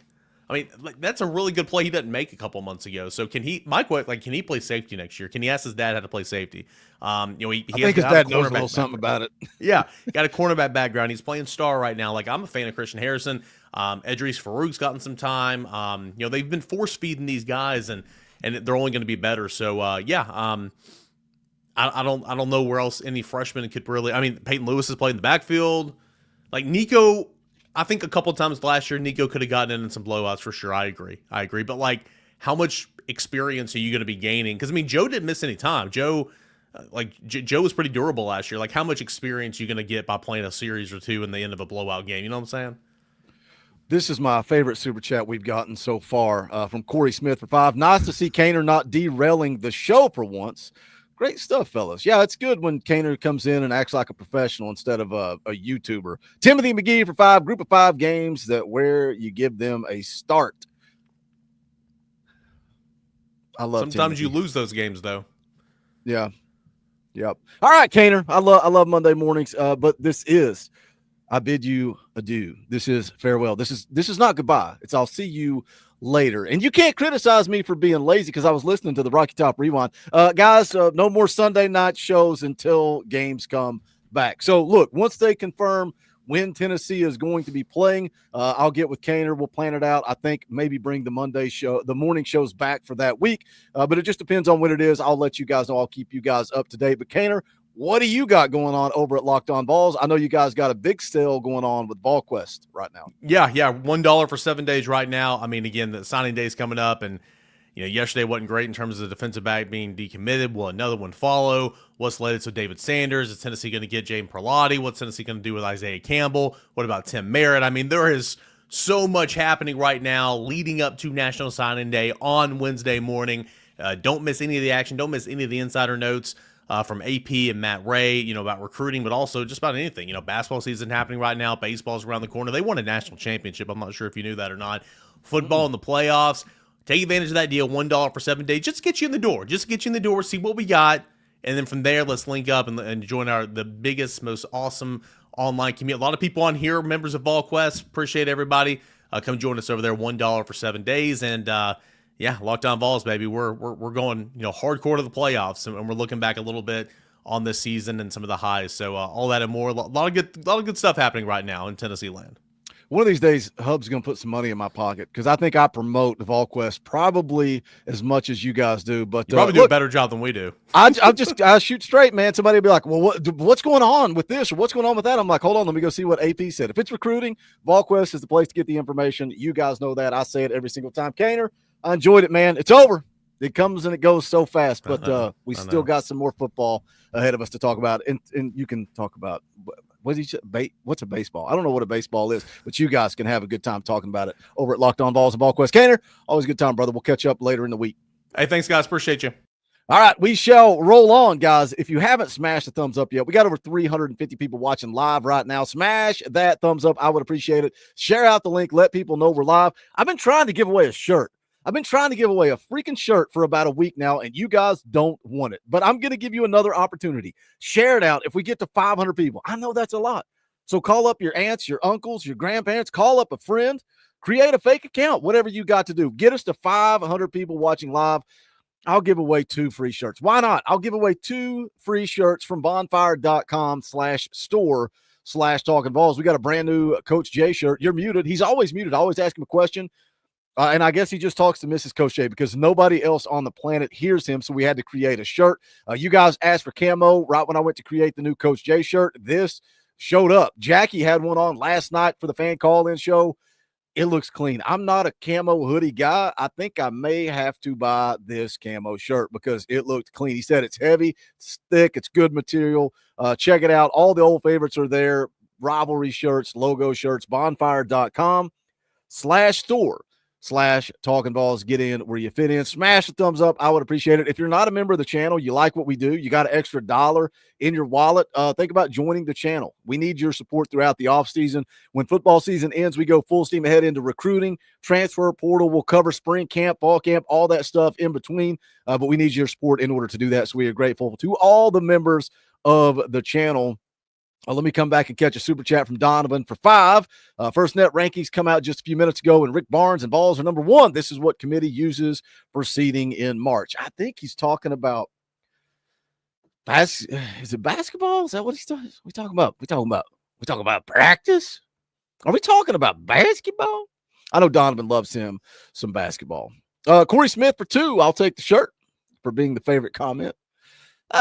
Speaker 8: I mean, like, that's a really good play he didn't make a couple months ago. So can he play safety next year? Can he ask his dad how to play safety?
Speaker 6: I think his dad knows a little something about it.
Speaker 8: Yeah, got a cornerback background. He's playing star right now. Like, I'm a fan of Christian Harrison. Edris Farouk's gotten some time. They've been force feeding these guys, and they're only going to be better. So I don't know where else any freshman could really. I mean, Peyton Lewis has played in the backfield. Like Nico, I think a couple of times last year Nico could have gotten in some blowouts for sure. I agree. But like, how much experience are you going to be gaining? Because I mean, Joe didn't miss any time. Joe was pretty durable last year. Like, how much experience are you going to get by playing a series or two in the end of a blowout game? You know what I'm saying?
Speaker 6: This is my favorite super chat we've gotten so far from Corey Smith for 5. Nice to see Cainer not derailing the show for once. Great stuff, fellas. Yeah, it's good when Cainer comes in and acts like a professional instead of a YouTuber. Timothy McGee for 5. Group of 5 games where you give them a start. I love
Speaker 8: Sometimes
Speaker 6: Timothy.
Speaker 8: you lose those games, though.
Speaker 6: Yeah. Yep. All right, Cainer. I love Monday mornings, but this is I bid you adieu. This is farewell. This is not goodbye. It's I'll see you later. And you can't criticize me for being lazy because I was listening to the Rocky Top Rewind. Guys, no more Sunday night shows until games come back. So, look, once they confirm when Tennessee is going to be playing, I'll get with Cainer. We'll plan it out. I think maybe bring the morning shows back for that week. But it just depends on when it is. I'll let you guys know. I'll keep you guys up to date. But, Cainer, what do you got going on over at Locked On Vols? I know you guys got a big sale going on with VolQuest right now.
Speaker 8: Yeah, $1 for 7 days right now. I mean, again, the signing day is coming up, and yesterday wasn't great in terms of the defensive back being decommitted. Will another one follow? What's related to David Sanders? Is Tennessee going to get Jaden Perlotti? What's Tennessee going to do with Isaiah Campbell? What about Tim Merritt? I mean, there is so much happening right now leading up to National Signing Day on Wednesday morning. Don't miss any of the action. Don't miss any of the insider notes from AP and Matt Ray, about recruiting, but also just about anything. Basketball season happening right now. Baseball's around the corner. They won a national championship. I'm not sure if you knew that or not. Football in the playoffs. Take advantage of that deal, $1 for 7 days. Just to get you in the door. See what we got. And then from there, let's link up and join the biggest, most awesome online community. A lot of people on here are members of VolQuest. Appreciate everybody. Come join us over there, $1 for 7 days. And Locked On Vols, baby. We're going hardcore to the playoffs, and we're looking back a little bit on this season and some of the highs. So all that and more. A lot of good stuff happening right now in Tennessee land.
Speaker 6: One of these days, Hub's going to put some money in my pocket because I think I promote the VolQuest probably as much as you guys do. But
Speaker 8: you probably do a better job than we do.
Speaker 6: I shoot straight, man. Somebody will be like, well, what's going on with this or what's going on with that? I'm like, hold on, let me go see what AP said. If it's recruiting, VolQuest is the place to get the information. You guys know that. I say it every single time. Cainer, I enjoyed it, man. It's over. It comes and it goes so fast, but we still got some more football ahead of us to talk about. And you can talk about what's a baseball? I don't know what a baseball is, but you guys can have a good time talking about it over at Locked On Vols and VolQuest. Cainer, always a good time, brother. We'll catch up later in the week.
Speaker 8: Hey, thanks, guys. Appreciate you.
Speaker 6: All right, we shall roll on, guys. If you haven't smashed the thumbs up yet, we got over 350 people watching live right now. Smash that thumbs up. I would appreciate it. Share out the link. Let people know we're live. I've been trying to give away a shirt. I've been trying to give away a freaking shirt for about a week now, and you guys don't want it. But I'm going to give you another opportunity. Share it out if we get to 500 people. I know that's a lot. So call up your aunts, your uncles, your grandparents. Call up a friend. Create a fake account, whatever you got to do. Get us to 500 people watching live. I'll give away 2 free shirts. Why not? I'll give away 2 free shirts from bonfire.com/store/Talkin VAWLS. We got a brand new Coach J shirt. You're muted. He's always muted. I always ask him a question. And I guess he just talks to Mrs. Coach J because nobody else on the planet hears him, so we had to create a shirt. You guys asked for camo right when I went to create the new Coach J shirt. This showed up. Jackie had one on last night for the fan call-in show. It looks clean. I'm not a camo hoodie guy. I think I may have to buy this camo shirt because it looked clean. He said it's heavy, it's thick, it's good material. Check it out. All the old favorites are there. Rivalry shirts, logo shirts, bonfire.com/store/Talkin VAWLS. Get in where you fit in. Smash the thumbs up. I would appreciate it. If you're not a member of the channel, you like what we do, you got an extra $1 in your wallet, think about joining the channel. We need your support throughout the offseason. When football season ends, we go full steam ahead into recruiting, transfer portal. We'll cover spring camp, fall camp, all that stuff in between. But we need your support in order to do that. So we are grateful to all the members of the channel Let me come back and catch a super chat from Donovan for 5. First net rankings come out just a few minutes ago, and Rick Barnes and Vols are number 1. This is what committee uses for seeding in March. I think he's talking about is it basketball? Is that what he's talking? We talking about practice? Are we talking about basketball? I know Donovan loves him some basketball. Corey Smith for 2. I'll take the shirt for being the favorite comment.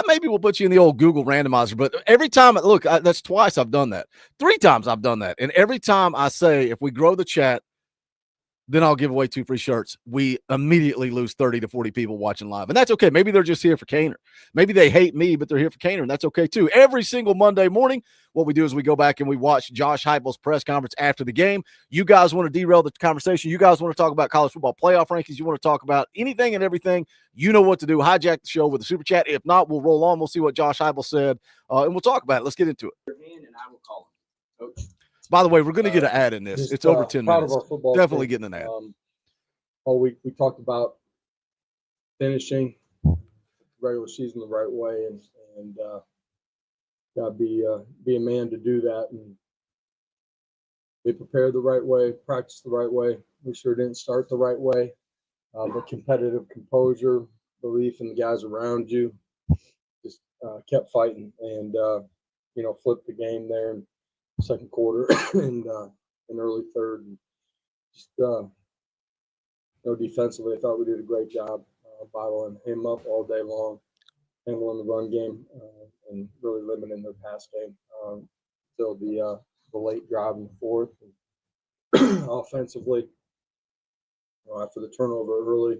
Speaker 6: Maybe we'll put you in the old Google randomizer, but every time, look, that's twice I've done that. 3 times I've done that. And every time I say, if we grow the chat, then I'll give away 2 free shirts. We immediately lose 30 to 40 people watching live. And that's okay. Maybe they're just here for Cainer. Maybe they hate me, but they're here for Cainer, and that's okay too. Every single Monday morning, what we do is we go back and we watch Josh Heupel's press conference after the game. You guys want to derail the conversation. You guys want to talk about college football playoff rankings. You want to talk about anything and everything. You know what to do. Hijack the show with a super chat. If not, we'll roll on. We'll see what Josh Heupel said, and we'll talk about it. Let's get into it.
Speaker 9: And I will call him. Coach.
Speaker 6: By the way, we're going to get an ad in this. It's over 10 minutes. Definitely getting an ad.
Speaker 2: All week we talked about finishing regular season the right way, and got to be a man to do that. And they prepared the right way, practiced the right way. We sure didn't start the right way, but competitive composure, belief in the guys around you, just kept fighting and flipped the game there in second quarter and in early third. And just defensively, I thought we did a great job bottling him up all day long, handling the run game, and really limiting their pass game until the late drive in the fourth. And offensively, after the turnover early,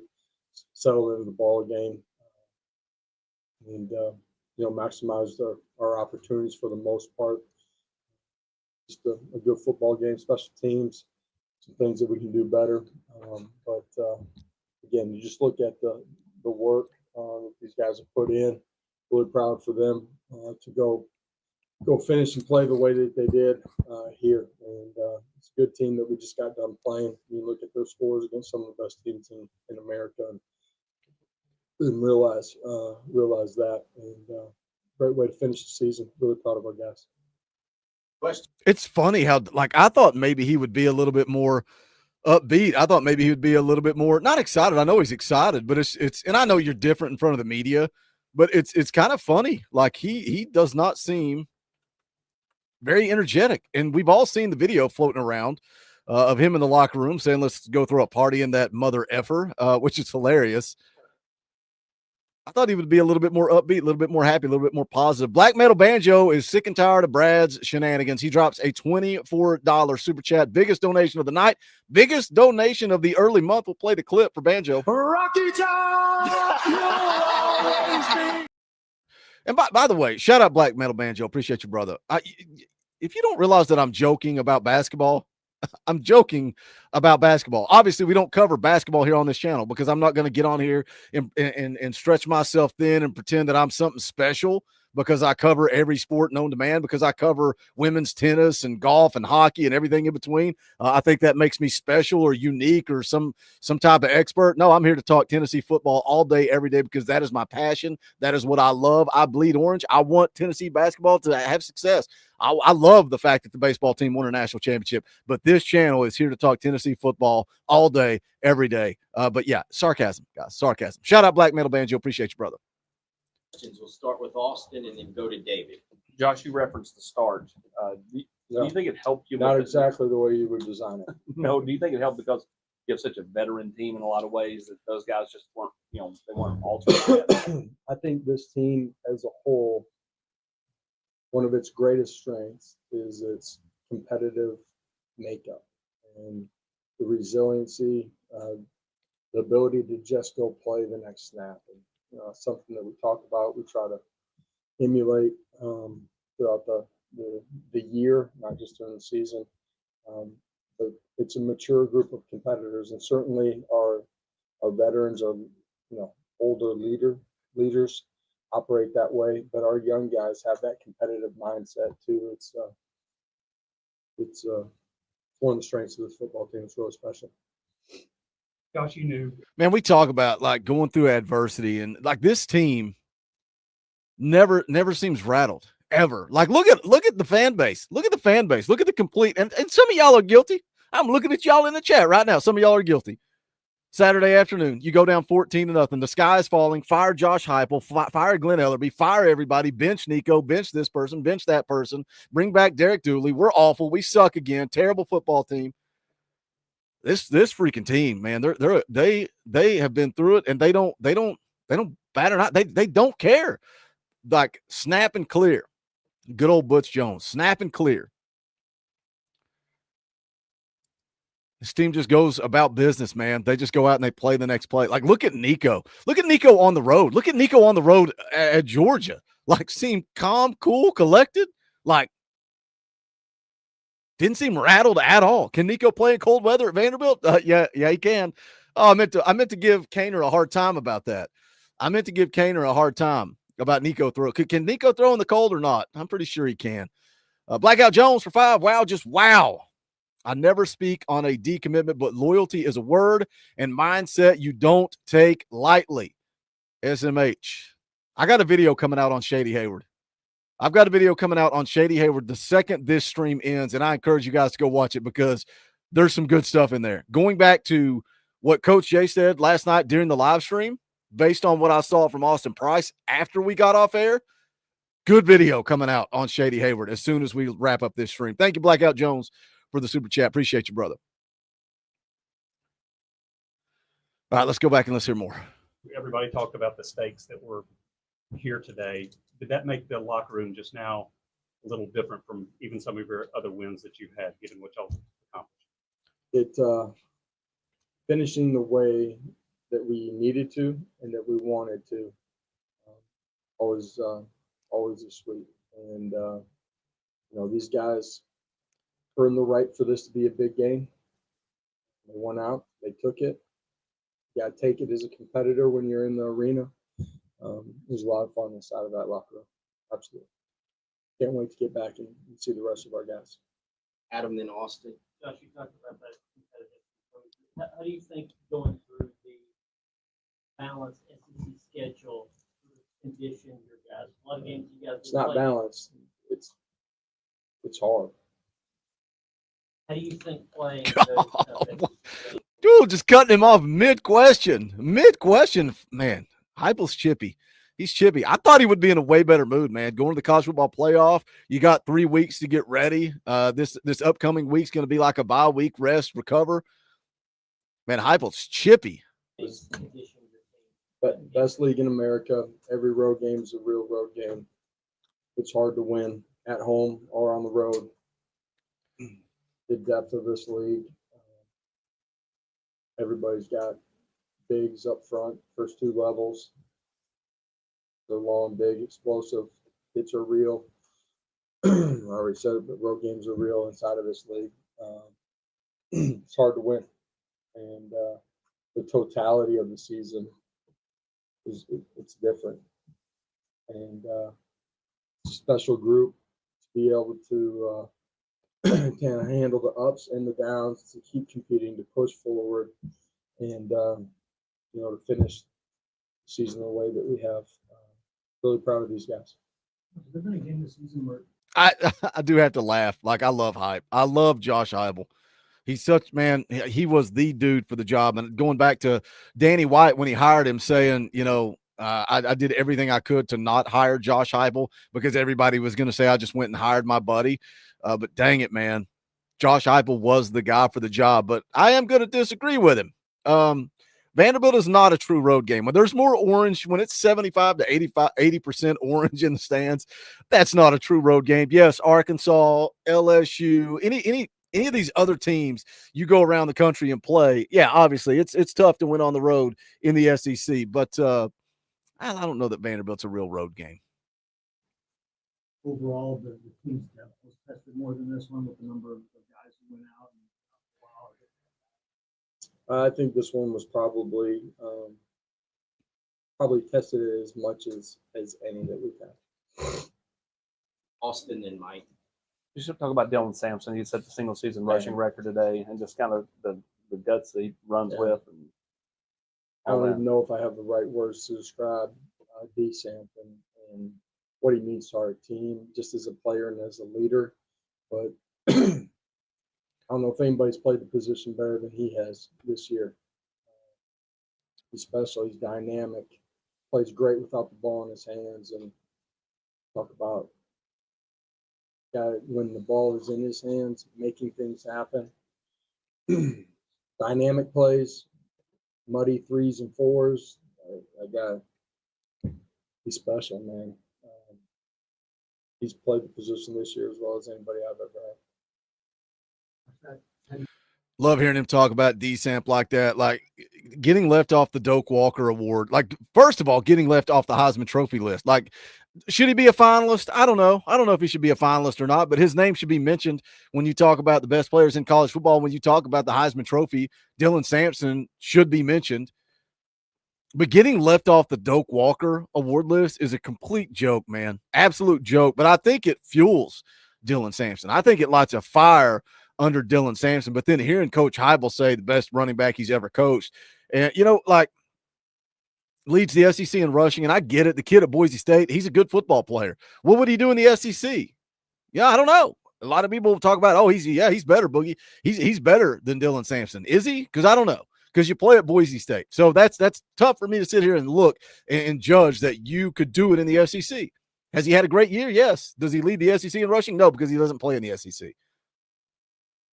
Speaker 2: settled into the ball game, and maximized our opportunities for the most part. Just a good football game, special teams, some things that we can do better. But again, you just look at the work that these guys have put in. Really proud for them to go finish and play the way that they did here. And it's a good team that we just got done playing. You look at their scores against some of the best teams in America, and realize that. And great way to finish the season. Really proud of our guys.
Speaker 6: It's funny how, I thought maybe he would be a little bit more upbeat. I thought maybe he would be a little bit more, not excited. I know he's excited, but it's and I know you're different in front of the media, but it's kind of funny. Like he does not seem very energetic. And we've all seen the video floating around of him in the locker room saying, let's go throw a party in that mother effer, which is hilarious. I thought he would be a little bit more upbeat, a little bit more happy, a little bit more positive. Black Metal Banjo is sick and tired of Brad's shenanigans. He drops a $24 super chat. Biggest donation of the night. Biggest donation of the early month. We'll play the clip for Banjo.
Speaker 1: Rocky Top!
Speaker 6: And by the way, shout out Black Metal Banjo. Appreciate you, brother. If you don't realize that I'm joking about basketball, I'm joking about basketball. Obviously, we don't cover basketball here on this channel because I'm not going to get on here and stretch myself thin and pretend that I'm something special because I cover every sport known to man, because I cover women's tennis and golf and hockey and everything in between. I think that makes me special or unique or some type of expert. No, I'm here to talk Tennessee football all day, every day, because that is my passion. That is what I love. I bleed orange. I want Tennessee basketball to have success. I love the fact that the baseball team won a national championship, but this channel is here to talk Tennessee football all day, every day. But yeah, sarcasm, guys, sarcasm. Shout out Black Metal Banjo. Appreciate you, brother.
Speaker 9: We'll start with Austin and then go to David.
Speaker 10: Josh, you referenced the start. Do you think it helped you?
Speaker 2: Not exactly the way you would design it.
Speaker 10: No. Do you think it helped because you have such a veteran team in a lot of ways that those guys just weren't, they weren't altered?
Speaker 2: I think this team as a whole, one of its greatest strengths is its competitive makeup and the resiliency, the ability to just go play the next snap. And something that we talk about, we try to emulate throughout the year, not just during the season. But it's a mature group of competitors, and certainly our veterans, our older leaders operate that way. But our young guys have that competitive mindset too. It's one of the strengths of this football team. It's really special.
Speaker 10: Josh, you knew.
Speaker 6: Man, we talk about going through adversity, and this team never seems rattled. ever. Like, look at the fan base. Look at the fan base. Look at the complete. And some of y'all are guilty. I'm looking at y'all in the chat right now. Some of y'all are guilty. Saturday afternoon, you go down 14-0. The sky is falling. Fire Josh Heupel. Fire Glenn Ellerby. Fire everybody. Bench Nico. Bench this person. Bench that person. Bring back Derek Dooley. We're awful. We suck again. Terrible football team. This freaking team, man. They have been through it, and they don't batter not. They don't care. Like, snap and clear. Good old Butch Jones. Snap and clear. This team just goes about business, man. They just go out and they play the next play. Like, look at Nico. Look at Nico on the road. Look at Nico on the road at Georgia. Like, seemed calm, cool, collected. Like, didn't seem rattled at all. Can Nico play in cold weather at Vanderbilt? Yeah, he can. Oh, I meant to give Kaner a hard time about that. I meant to give Kaner a hard time about Nico throw. Can Nico throw in the cold or not? I'm pretty sure he can. Blackout Jones for 5. Wow, just wow. I never speak on a decommitment, but loyalty is a word and mindset you don't take lightly. SMH. I got a video coming out on Shady Hayward. I've got a video coming out on Shady Hayward the second this stream ends, and I encourage you guys to go watch it because there's some good stuff in there. Going back to what Coach Jay said last night during the live stream, based on what I saw from Austin Price after we got off air, good video coming out on Shady Hayward as soon as we wrap up this stream. Thank you, Blackout Jones, for the super chat. Appreciate you, brother. All right, let's go back and let's hear more.
Speaker 11: Everybody talked about the stakes that were here today. Did that make the locker room just now a little different from even some of your other wins that you've had, given what y'all accomplished?
Speaker 2: It finishing the way that we needed to and that we wanted to always is sweet. And these guys earned the right for this to be a big game. They won out. They took it. You got to take it as a competitor when you're in the arena. There's a lot of fun inside of that locker room. Absolutely. Can't wait to get back and see the rest of our guys.
Speaker 9: Adam, then Austin.
Speaker 12: Josh, you talked about that competitive. How do you think going through the balanced SEC schedule condition your guys? A lot of games you guys.
Speaker 2: It's not balanced. It's hard.
Speaker 12: How do you think playing?
Speaker 6: Dude, just cutting him off mid-question. Mid-question, man. Heupel's chippy. He's chippy. I thought he would be in a way better mood, man. Going to the college football playoff, you got 3 weeks to get ready. This upcoming week's going to be like a bye week, rest, recover. Man, Heupel's chippy.
Speaker 2: But best league in America. Every road game is a real road game. It's hard to win at home or on the road. The depth of this league. Everybody's got bigs up front, first 2 levels. They're long, big, explosive. Hits are real. I already said it, but road games are real inside of this league. It's hard to win. And the totality of the season it's different. And special group to be able to kind of handle the ups and the downs, to keep competing, to push forward, and to finish the season the way that we have. Really proud of these guys.
Speaker 12: Has there been a game this season where
Speaker 6: I do have to laugh. Like, I love Hype. I love Josh Heupel. He's such, man, he was the dude for the job. And going back to Danny White when he hired him, saying, I did everything I could to not hire Josh Heupel because everybody was going to say I just went and hired my buddy. But dang it, man. Josh Heupel was the guy for the job. But I am going to disagree with him. Vanderbilt is not a true road game. When there's more orange, when it's 75 to 80% orange in the stands, that's not a true road game. Yes, Arkansas, LSU, any of these other teams you go around the country and play, yeah, obviously it's tough to win on the road in the SEC. But I don't know that Vanderbilt's a real road game.
Speaker 12: overall the team's depth was tested more than this one with the number of guys who went out?
Speaker 2: I think this one was probably tested as much as any that we've had.
Speaker 9: Austin and Mike.
Speaker 10: You should talk about Dylan Samson. He set the single season rushing record today, and just kind of the guts that he runs with. And
Speaker 2: I don't even know if I have the right words to describe D. Samson and what he means to our team, just as a player and as a leader. But I don't know if anybody's played the position better than he has this year. He's special. He's dynamic. Plays great without the ball in his hands. And talk about guy when the ball is in his hands, making things happen. Dynamic plays, muddy 3s and 4s. That guy, he's special, man. He's played the position this year as well as anybody I've ever had.
Speaker 6: Love hearing him talk about DSAMP like that. Like getting left off the Doak Walker Award. Like, first of all, getting left off the Heisman Trophy list. Like, should he be a finalist? I don't know. I don't know if he should be a finalist or not, but his name should be mentioned when you talk about the best players in college football. When you talk about the Heisman Trophy, Dylan Sampson should be mentioned. But getting left off the Doak Walker Award list is a complete joke, man. Absolute joke. But I think it fuels Dylan Sampson. I think it lights a fire under Dylan Sampson. But then hearing Coach Heupel say the best running back he's ever coached, and, you know, like, leads the SEC in rushing, and I get it. The kid at Boise State, he's a good football player. What would he do in the SEC? Yeah, I don't know. A lot of people talk about, oh, he's better, Boogie. He's better than Dylan Sampson. Is he? Because I don't know. Because you play at Boise State. So that's tough for me to sit here and look and judge that you could do it in the SEC. Has he had a great year? Yes. Does he lead the SEC in rushing? No, because he doesn't play in the SEC.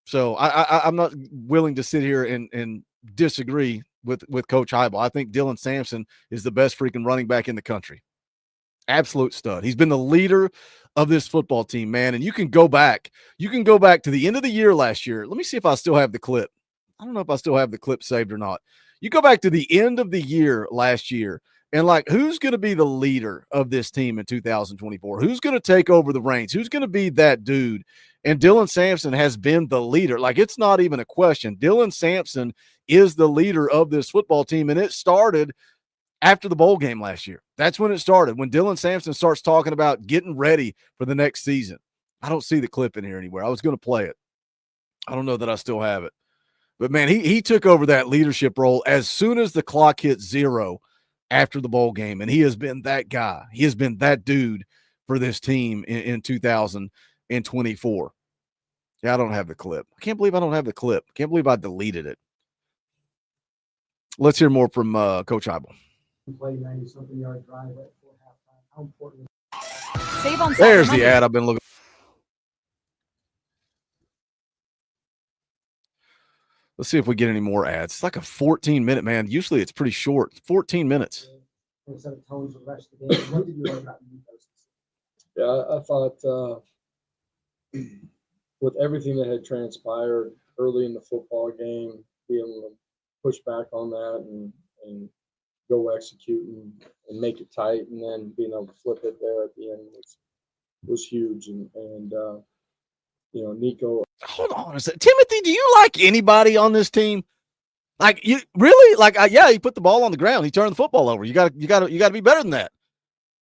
Speaker 6: So I'm not willing to sit here and disagree with Coach Heupel. I think Dylan Sampson is the best freaking running back in the country. Absolute stud. He's been the leader of this football team, man. And you can go back to the end of the year last year. Let me see if I still have the clip. I don't know if I still have the clip saved or not. You go back to the end of the year last year, and like, who's going to be the leader of this team in 2024? Who's going to take over the reins? Who's going to be that dude? And Dylan Sampson has been the leader. Like, it's not even a question. Dylan Sampson is the leader of this football team, and it started after the bowl game last year. That's when it started, when Dylan Sampson starts talking about getting ready for the next season. I don't see the clip in here anywhere. I was going to play it. I don't know that I still have it. But, man, he took over that leadership role as soon as the clock hit 0 after the bowl game, and he has been that guy. He has been that dude for this team in 2024. Yeah, I don't have the clip. I can't believe I don't have the clip. I can't believe I deleted it. Let's hear more from Coach Heupel.
Speaker 13: Play-90-something-yard drive right before halftime. How important is
Speaker 7: Save on
Speaker 6: There's
Speaker 7: Monday.
Speaker 6: the ad I've been looking. Let's see if we get any more ads. It's like a 14-minute, man. Usually it's pretty short. 14 minutes.
Speaker 13: set of tones for the rest of the game? What did you like about Nico's?
Speaker 2: Yeah, I thought with everything that had transpired early in the football game, being able to push back on that and go execute and make it tight, and then being able to flip it there at the end was huge. And you know, Nico.
Speaker 6: Hold on a second. Timothy, do you like anybody on this team? Like, you really? Like, yeah, he put the ball on the ground. He turned the football over. You got to be better than that.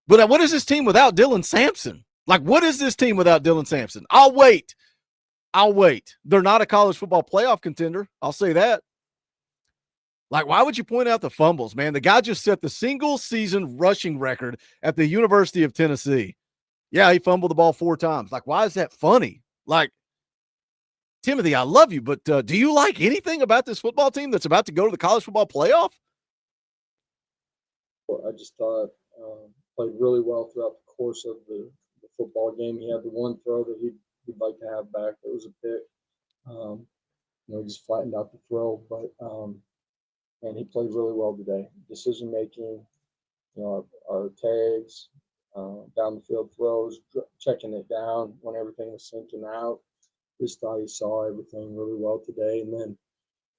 Speaker 6: But what is this team without Dylan Sampson? Like, what is this team without Dylan Sampson? I'll wait. They're not a college football playoff contender. I'll say that. Like, why would you point out the fumbles, man? The guy just set the single season rushing record at the University of Tennessee. Yeah, he fumbled the ball 4 times. Like, why is that funny? Like, Timothy, I love you, but do you like anything about this football team that's about to go to the college football playoff?
Speaker 2: Well, I just thought played really well throughout the course of the football game. He had the one throw that he'd like to have back. That was a pick. You know, he just flattened out the throw, but and he played really well today. Decision making, you know, our tags, down the field throws, checking it down when everything was sinking out. Just thought he saw everything really well today, and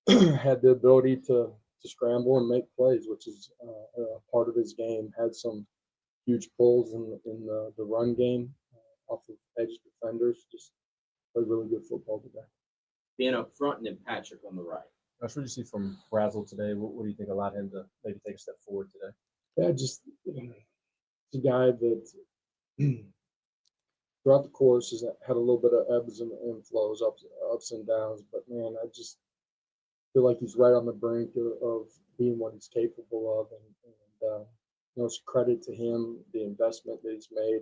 Speaker 2: then had the ability to scramble and make plays, which is part of his game. Had some huge pulls in the run game off of edge defenders. Just played really good football today.
Speaker 9: Being up front and then Patrick on the right.
Speaker 10: What did you see from Brazel today? What do you think allowed him to maybe take a step forward today?
Speaker 2: Yeah, just the guy that throughout the course has had a little bit of ebbs and flows, ups and downs. But man, I just feel like he's right on the brink of being what he's capable of, and
Speaker 13: it's credit to him, the investment that he's made,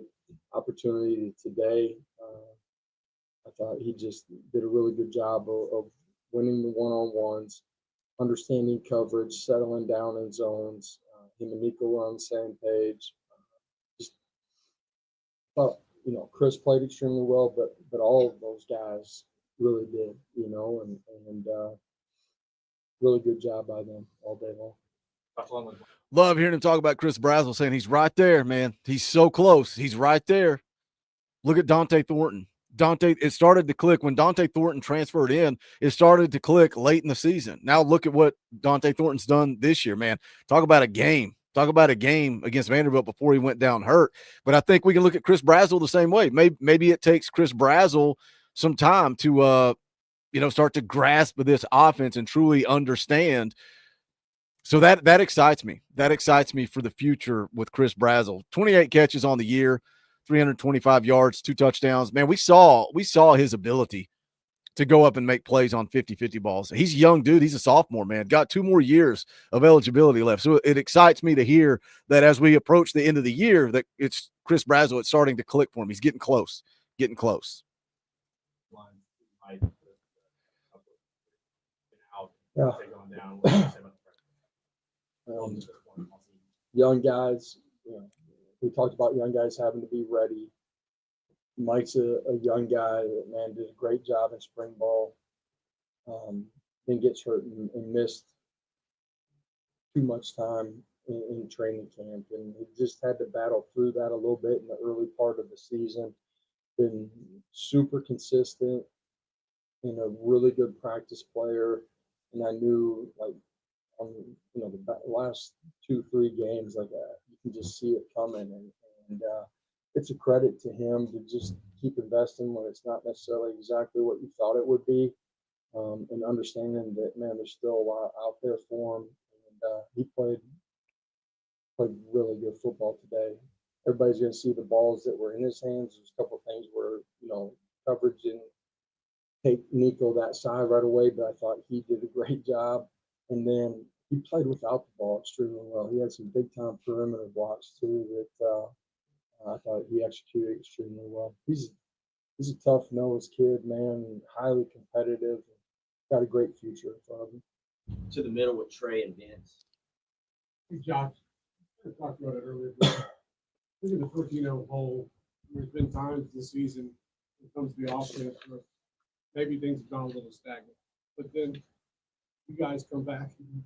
Speaker 13: opportunity today. I thought he just did a really good job of winning the one-on-ones, understanding coverage, settling down in zones. Him and Nico were on the same page. Just thought, Chris played extremely well, but all of those guys really did, and really good job by them all day long.
Speaker 6: Love hearing him talk about Chris Brazzell, saying he's right there, man. He's so close. He's right there. Look at Dante Thornton. It started to click when Dante Thornton transferred in. It started to click late in the season. Now look at what Dante Thornton's done this year, man. Talk about a game. Talk about a game against Vanderbilt before he went down hurt. But I think we can look at Chris Brazzell the same way. Maybe it takes Chris Brazzell some time to start to grasp this offense and truly understand. So that excites me. That excites me for the future with Chris Brazzell. 28 catches on the year, 325 yards, 2 touchdowns. Man, we saw his ability to go up and make plays on 50-50 balls. He's a young dude. He's a sophomore, man. Got 2 more years of eligibility left. So it excites me to hear that as we approach the end of the year that it's Chris Brazzell. It's starting to click for him. He's getting close. Getting close.
Speaker 13: Yeah. Young guys, we talked about young guys having to be ready. Mike's a young guy that, man, did a great job in spring ball. Then gets hurt and missed too much time in training camp. And he just had to battle through that a little bit in the early part of the season. Been super consistent and a really good practice player. And I knew, like, on the last 2-3 games, like you can just see it coming, and it's a credit to him to just keep investing when it's not necessarily exactly what you thought it would be, and understanding that, man, there's still a lot out there for him. And he played really good football today. Everybody's going to see the balls that were in his hands. There's a couple of things where coverage didn't take Nico that side right away, but I thought he did a great job. And then he played without the ball extremely well. He had some big-time perimeter blocks, too, that I thought he executed extremely well. He's a tough-nosed kid, man, highly competitive, got a great future in front of him.
Speaker 9: To the middle with Trey and Vince.
Speaker 14: Hey, Josh, I talked about it earlier. Look at the 14-0 hole. There's been times this season when it comes to the offense where maybe things have gone a little stagnant. But then you guys come back and you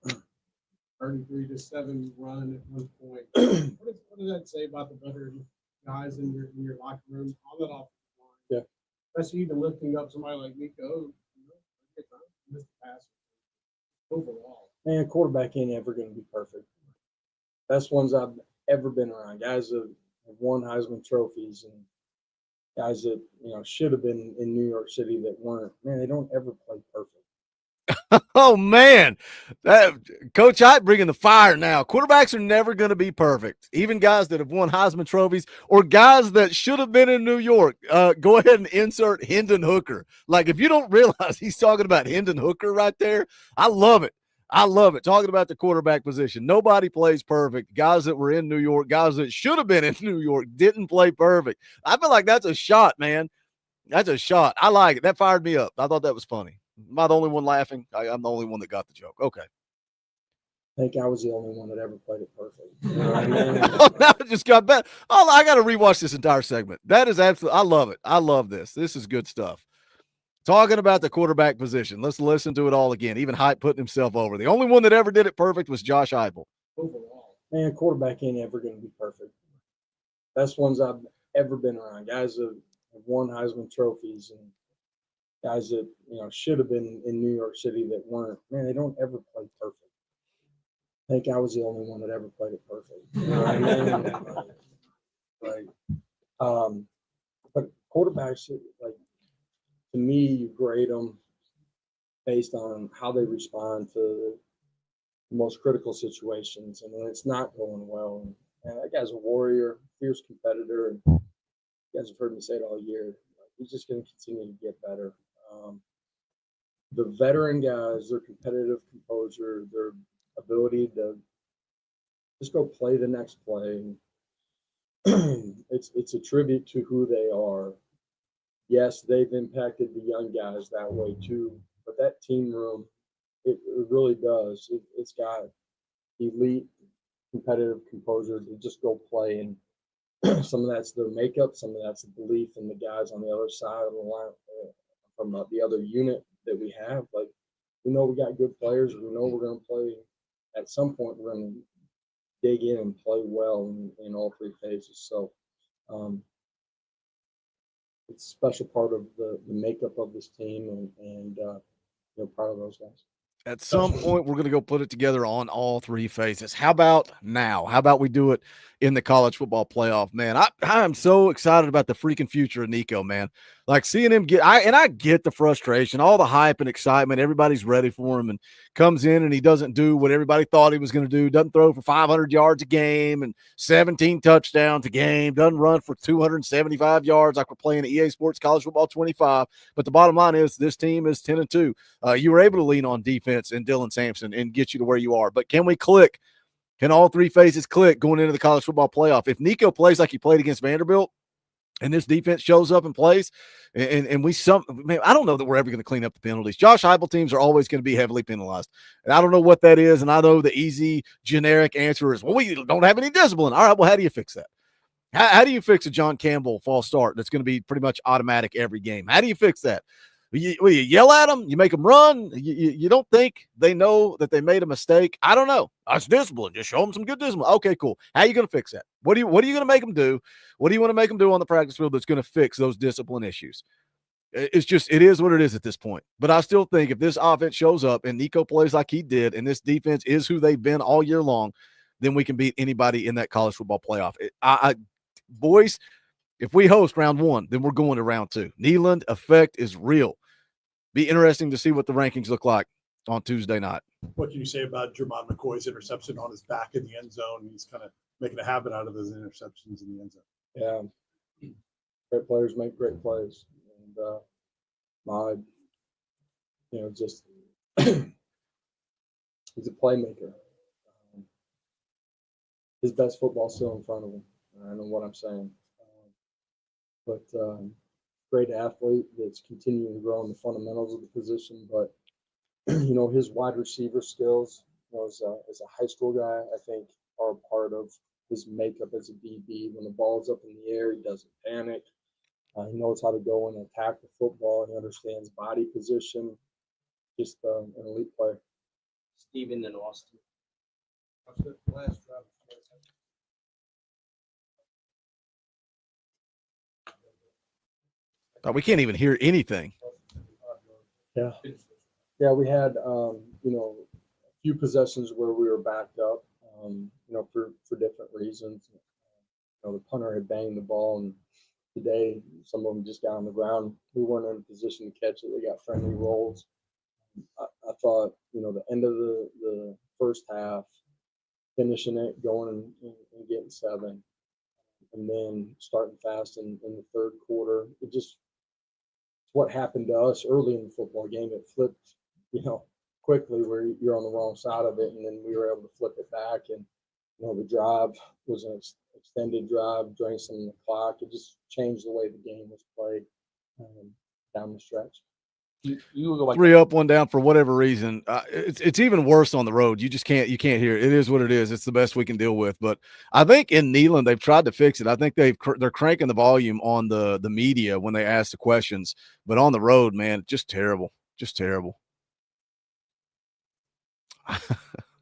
Speaker 14: go 33-7 run at one point. What does that say about the veteran guys in your locker room on that offensive line?
Speaker 13: Yeah.
Speaker 14: Especially even lifting up somebody like Nico, miss the pass overall.
Speaker 13: Man, quarterback ain't ever going to be perfect. Best ones I've ever been around. Guys that have won Heisman trophies and guys that should have been in New York City that weren't. Man, they don't ever play perfect.
Speaker 6: Oh, man. Coach Hype bringing the fire now. Quarterbacks are never going to be perfect. Even guys that have won Heisman trophies or guys that should have been in New York. Go ahead and insert Hendon Hooker. Like, if you don't realize he's talking about Hendon Hooker right there, I love it. I love it. Talking about the quarterback position. Nobody plays perfect. Guys that were in New York, guys that should have been in New York didn't play perfect. I feel like that's a shot, man. That's a shot. I like it. That fired me up. I thought that was funny. Am I the only one laughing? I'm the only one that got the joke. Okay.
Speaker 13: I think I was the only one that ever played it perfect.
Speaker 6: Oh, now it just got better. Oh, I got to rewatch this entire segment. That is absolutely, I love it. I love this. This is good stuff. Talking about the quarterback position. Let's listen to it all again. Even Hype putting himself over. The only one that ever did it perfect was Josh Heupel.
Speaker 13: Overall, man, quarterback ain't ever going to be perfect. Best ones I've ever been around. Guys that have won Heisman trophies and guys that should have been in New York City that weren't. Man, they don't ever play perfect. I think I was the only one that ever played it perfect. Right. But quarterbacks, like, to me, you grade them based on how they respond to the most critical situations, and when it's not going well. And that guy's a warrior, fierce competitor, and you guys have heard me say it all year. He's just going to continue to get better. The veteran guys, their competitive composure, their ability to just go play the next play. It's a tribute to who they are. Yes, they've impacted the young guys that way too, but that team room, it really does. It's got elite competitive composure to just go play, and some of that's their makeup, some of that's the belief in the guys on the other side of the line from the other unit that we have. Like, we know we got good players. We know we're going to play. At some point, we're going to dig in and play well in all three phases. So it's a special part of the makeup of this team, and proud of those guys.
Speaker 6: At some point, we're going to go put it together on all three phases. How about now? How about we do it in the college football playoff, man? I am so excited about the freaking future of Nico, man. Like seeing him I get the frustration, all the hype and excitement. Everybody's ready for him and comes in and he doesn't do what everybody thought he was going to do. Doesn't throw for 500 yards a game and 17 touchdowns a game. Doesn't run for 275 yards like we're playing at EA Sports College Football 25. But the bottom line is this team is 10-2. You were able to lean on defense and Dylan Samson and get you to where you are. But can we click? Can all three phases click going into the college football playoff? If Nico plays like he played against Vanderbilt and this defense shows up and plays, man, I don't know that we're ever going to clean up the penalties. Josh Heupel teams are always going to be heavily penalized. And I don't know what that is. And I know the easy generic answer is, well, we don't have any discipline. All right, well, how do you fix that? How do you fix a John Campbell false start that's going to be pretty much automatic every game? How do you fix that? You yell at them, you make them run. You don't think they know that they made a mistake? I don't know. That's discipline. Just show them some good discipline. Okay, cool. How are you going to fix that? What are you going to make them do? What do you want to make them do on the practice field that's going to fix those discipline issues? It is what it is at this point. But I still think if this offense shows up and Nico plays like he did and this defense is who they've been all year long, then we can beat anybody in that college football playoff. Boys, if we host round one, then we're going to round two. Neyland effect is real. Be interesting to see what the rankings look like on Tuesday night.
Speaker 15: What can you say about Jermon McCoy's interception on his back in the end zone? He's kind of making a habit out of those interceptions in the end zone.
Speaker 13: Yeah. Great players make great plays. And just he's a playmaker. His best football's still in front of him. I know what I'm saying. But great athlete that's continuing to grow in the fundamentals of the position. But, his wide receiver skills, as a high school guy, I think are a part of his makeup as a DB. When the ball's up in the air, he doesn't panic. He knows how to go and attack the football. He understands body position. Just an elite player.
Speaker 9: Steven and Austin.
Speaker 14: Last drive.
Speaker 6: We can't even hear anything.
Speaker 13: Yeah. Yeah, we had, a few possessions where we were backed up, for different reasons. The punter had banged the ball, and today some of them just got on the ground. We weren't in a position to catch it. They got friendly rolls. I thought, the end of the first half, finishing it, going and getting 7, and then starting fast in the third quarter. It's what happened to us early in the football game. It flipped, quickly where you're on the wrong side of it, and then we were able to flip it back. And the drive was an extended drive, drained some of the clock. It just changed the way the game was played down the stretch.
Speaker 5: You go like
Speaker 6: 3 up, 1 down for whatever reason. It's even worse on the road. You can't hear it. It is what it is. It's the best we can deal with. But I think in Neyland they've tried to fix it. I think they're cranking the volume on the media when they ask the questions. But on the road, man, just terrible. Just terrible. I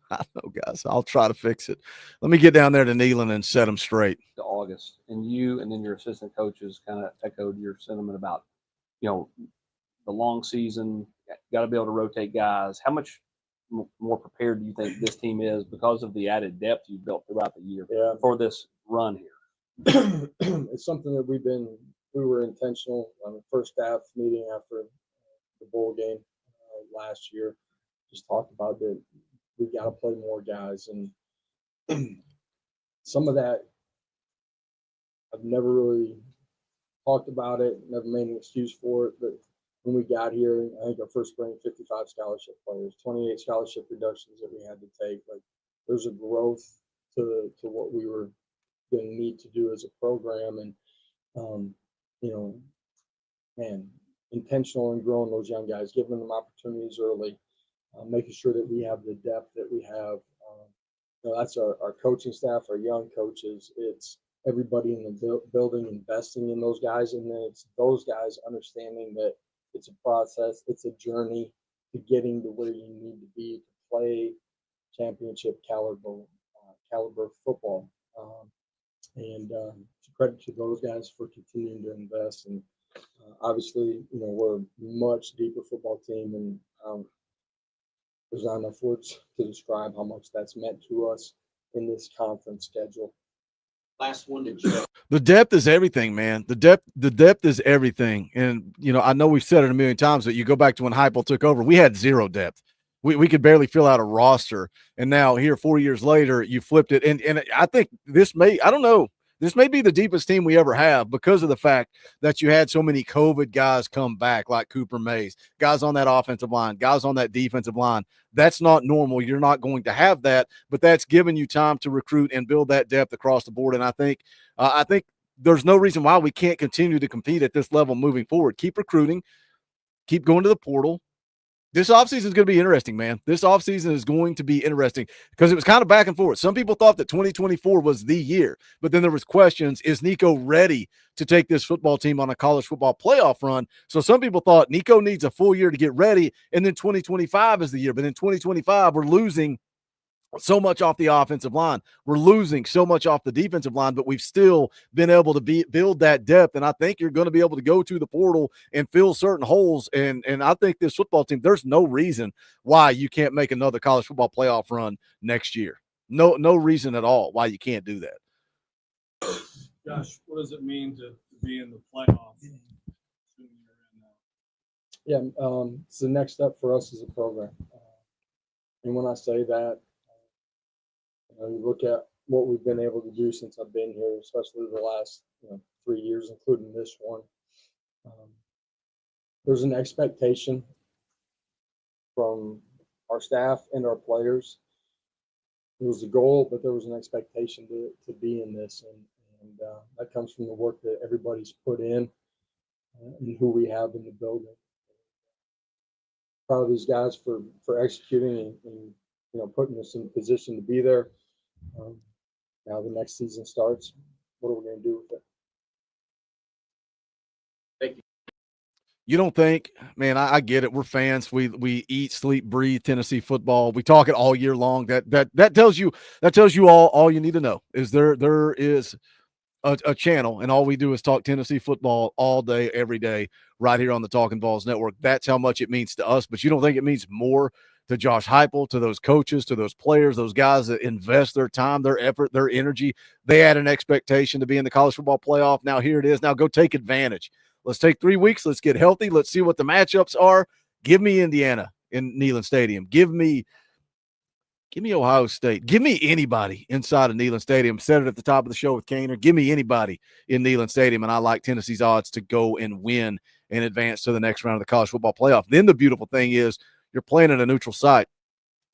Speaker 6: don't know, guys. I'll try to fix it. Let me get down there to Neyland and set them straight.
Speaker 10: To August, and you and then your assistant coaches kind of echoed your sentiment about, the long season, got to be able to rotate guys. How much more prepared do you think this team is because of the added depth you've built throughout the year for this run here?
Speaker 13: It's something that we were intentional on the first staff meeting after the bowl game last year. Just talked about that we got to play more guys, and some of that I've never really talked about it, never made an excuse for it, but when we got here, I think our first spring, 55 scholarship players, 28 scholarship reductions that we had to take. Like, there's a growth to what we were going to need to do as a program. And, you know, man, intentional in growing those young guys, giving them opportunities early, making sure that we have the depth that we have. You know, that's our coaching staff, our young coaches. It's everybody in the building investing in those guys. And then it's those guys understanding that it's a process, it's a journey to getting to where you need to be to play championship caliber football. And it's a credit to those guys for continuing to invest. And obviously, you know, we're a much deeper football team, and there's not enough words to describe how much that's meant to us in this conference schedule.
Speaker 9: Last one to Joe.
Speaker 6: The depth is everything, man. The depth is everything. And, you know, I know we've said it a million times, but you go back to when Heupel took over, we had zero depth. We could barely fill out a roster. And now here 4 years later, you flipped it. And I think this may be the deepest team we ever have because of the fact that you had so many COVID guys come back, like Cooper Mays, guys on that offensive line, guys on that defensive line. That's not normal. You're not going to have that, but that's given you time to recruit and build that depth across the board. And I think there's no reason why we can't continue to compete at this level moving forward. Keep recruiting, keep going to the portal. This offseason is going to be interesting, man. This offseason is going to be interesting because it was kind of back and forth. Some people thought that 2024 was the year, but then there was questions. Is Nico ready to take this football team on a college football playoff run? So some people thought Nico needs a full year to get ready, and then 2025 is the year. But in 2025, we're losing so much off the offensive line. We're losing so much off the defensive line, but we've still been able to build that depth. And I think you're going to be able to go to the portal and fill certain holes. And I think this football team, there's no reason why you can't make another college football playoff run next year. No reason at all why you can't do that.
Speaker 14: Josh, what does it mean to be in the playoffs?
Speaker 13: Yeah, it's the next step for us as a program. And when I say that, you look at what we've been able to do since I've been here, especially the last 3 years, including this one. There's an expectation from our staff and our players. It was a goal, but there was an expectation to be in this, and that comes from the work that everybody's put in and who we have in the building. Proud of these guys for executing and putting us in a position to be there. Now the next season starts. What are we going to do with it?
Speaker 9: Thank you.
Speaker 6: You don't think, man, I get it. We're fans. We eat, sleep, breathe Tennessee football. We talk it all year long. That tells you all you need to know is there is a channel, and all we do is talk Tennessee football all day, every day, right here on the Talkin VAWLS Network. That's how much it means to us. But you don't think it means more to Josh Heupel, to those coaches, to those players, those guys that invest their time, their effort, their energy. They had an expectation to be in the college football playoff. Now here it is. Now go take advantage. Let's take 3 weeks. Let's get healthy. Let's see what the matchups are. Give me Indiana in Neyland Stadium. Give me Ohio State. Give me anybody inside of Neyland Stadium. Said it at the top of the show with Cain. Give me anybody in Neyland Stadium, and I like Tennessee's odds to go and win and advance to the next round of the college football playoff. Then the beautiful thing is you're playing at a neutral site.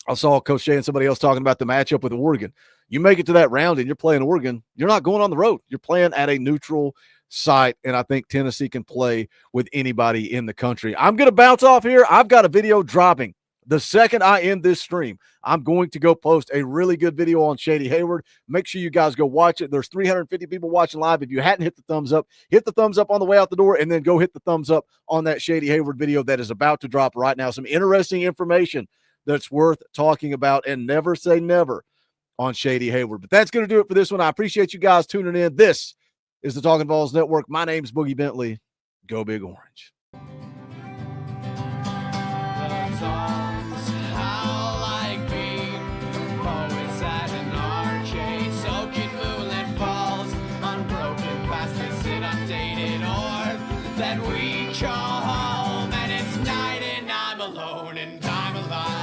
Speaker 6: I saw Coach Shea and somebody else talking about the matchup with Oregon. You make it to that round and you're playing Oregon, you're not going on the road. You're playing at a neutral site, and I think Tennessee can play with anybody in the country. I'm going to bounce off here. I've got a video dropping. The second I end this stream, I'm going to go post a really good video on Shady Hayward. Make sure you guys go watch it. There's 350 people watching live. If you hadn't hit the thumbs up on the way out the door, and then go hit the thumbs up on that Shady Hayward video that is about to drop right now. Some interesting information that's worth talking about, and never say never on Shady Hayward. But that's going to do it for this one. I appreciate you guys tuning in. This is the Talkin VAWLS Network. My name's Boogie Bentley. Go Big Orange.
Speaker 1: That we call home, and it's night and I'm alone and I'm alive.